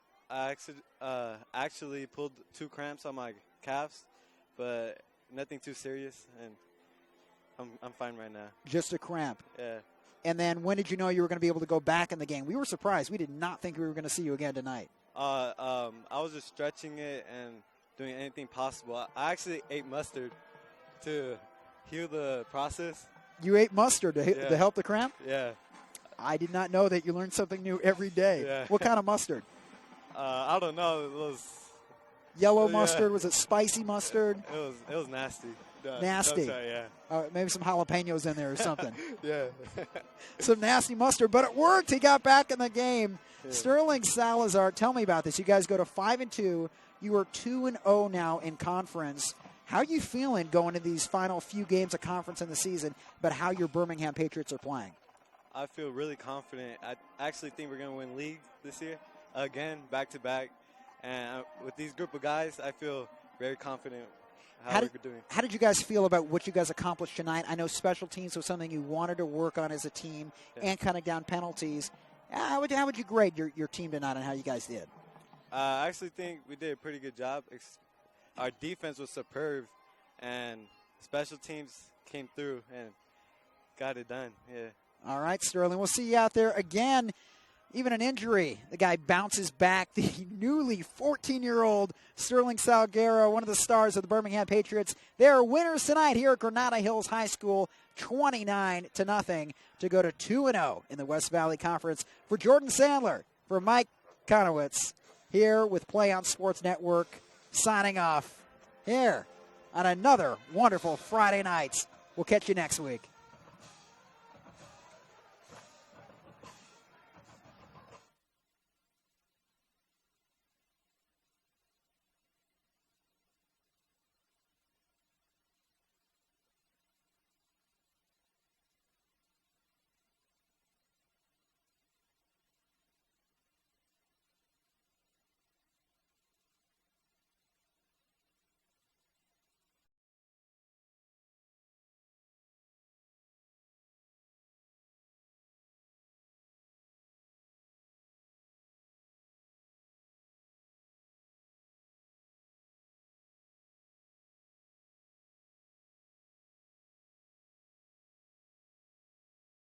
actually pulled 2 cramps on my calves, but nothing too serious, and I'm fine right now. Just a cramp. Yeah. And then when did you know you were going to be able to go back in the game? We were surprised. We did not think we were going to see you again tonight. I was just stretching it and doing anything possible. I actually ate mustard to heal the process. You ate mustard to help the cramp? Yeah. I did not know that. You learn something new every day. Yeah. What kind of mustard? I don't know. It was yellow mustard. Was it spicy mustard? It was nasty. Nasty. Yeah. Maybe some jalapenos in there or something. Yeah. Some nasty mustard, but it worked. He got back in the game. Yeah. Sterling Salazar, tell me about this. You guys go to 5-2. You are 2-0 now in conference. How are you feeling going to these final few games of conference in the season, but how your Birmingham Patriots are playing? I feel really confident. I actually think we're going to win league this year. Again, back-to-back. And with these group of guys, I feel very confident how we're doing. How did you guys feel about what you guys accomplished tonight? I know special teams was something you wanted to work on as a team and cutting down penalties. How would you grade your team tonight and how you guys did? I actually think we did a pretty good job. Our defense was superb, and special teams came through and got it done. Yeah. All right, Sterling. We'll see you out there again. Even an injury, the guy bounces back. The newly 14-year-old Sterling Salguero, one of the stars of the Birmingham Patriots. They are winners tonight here at Granada Hills High School, 29-0, to go to 2-0 in the West Valley Conference. For Jordan Sandler, for Mike Conowitz, here with PlayOn Sports Network, signing off here on another wonderful Friday night. We'll catch you next week.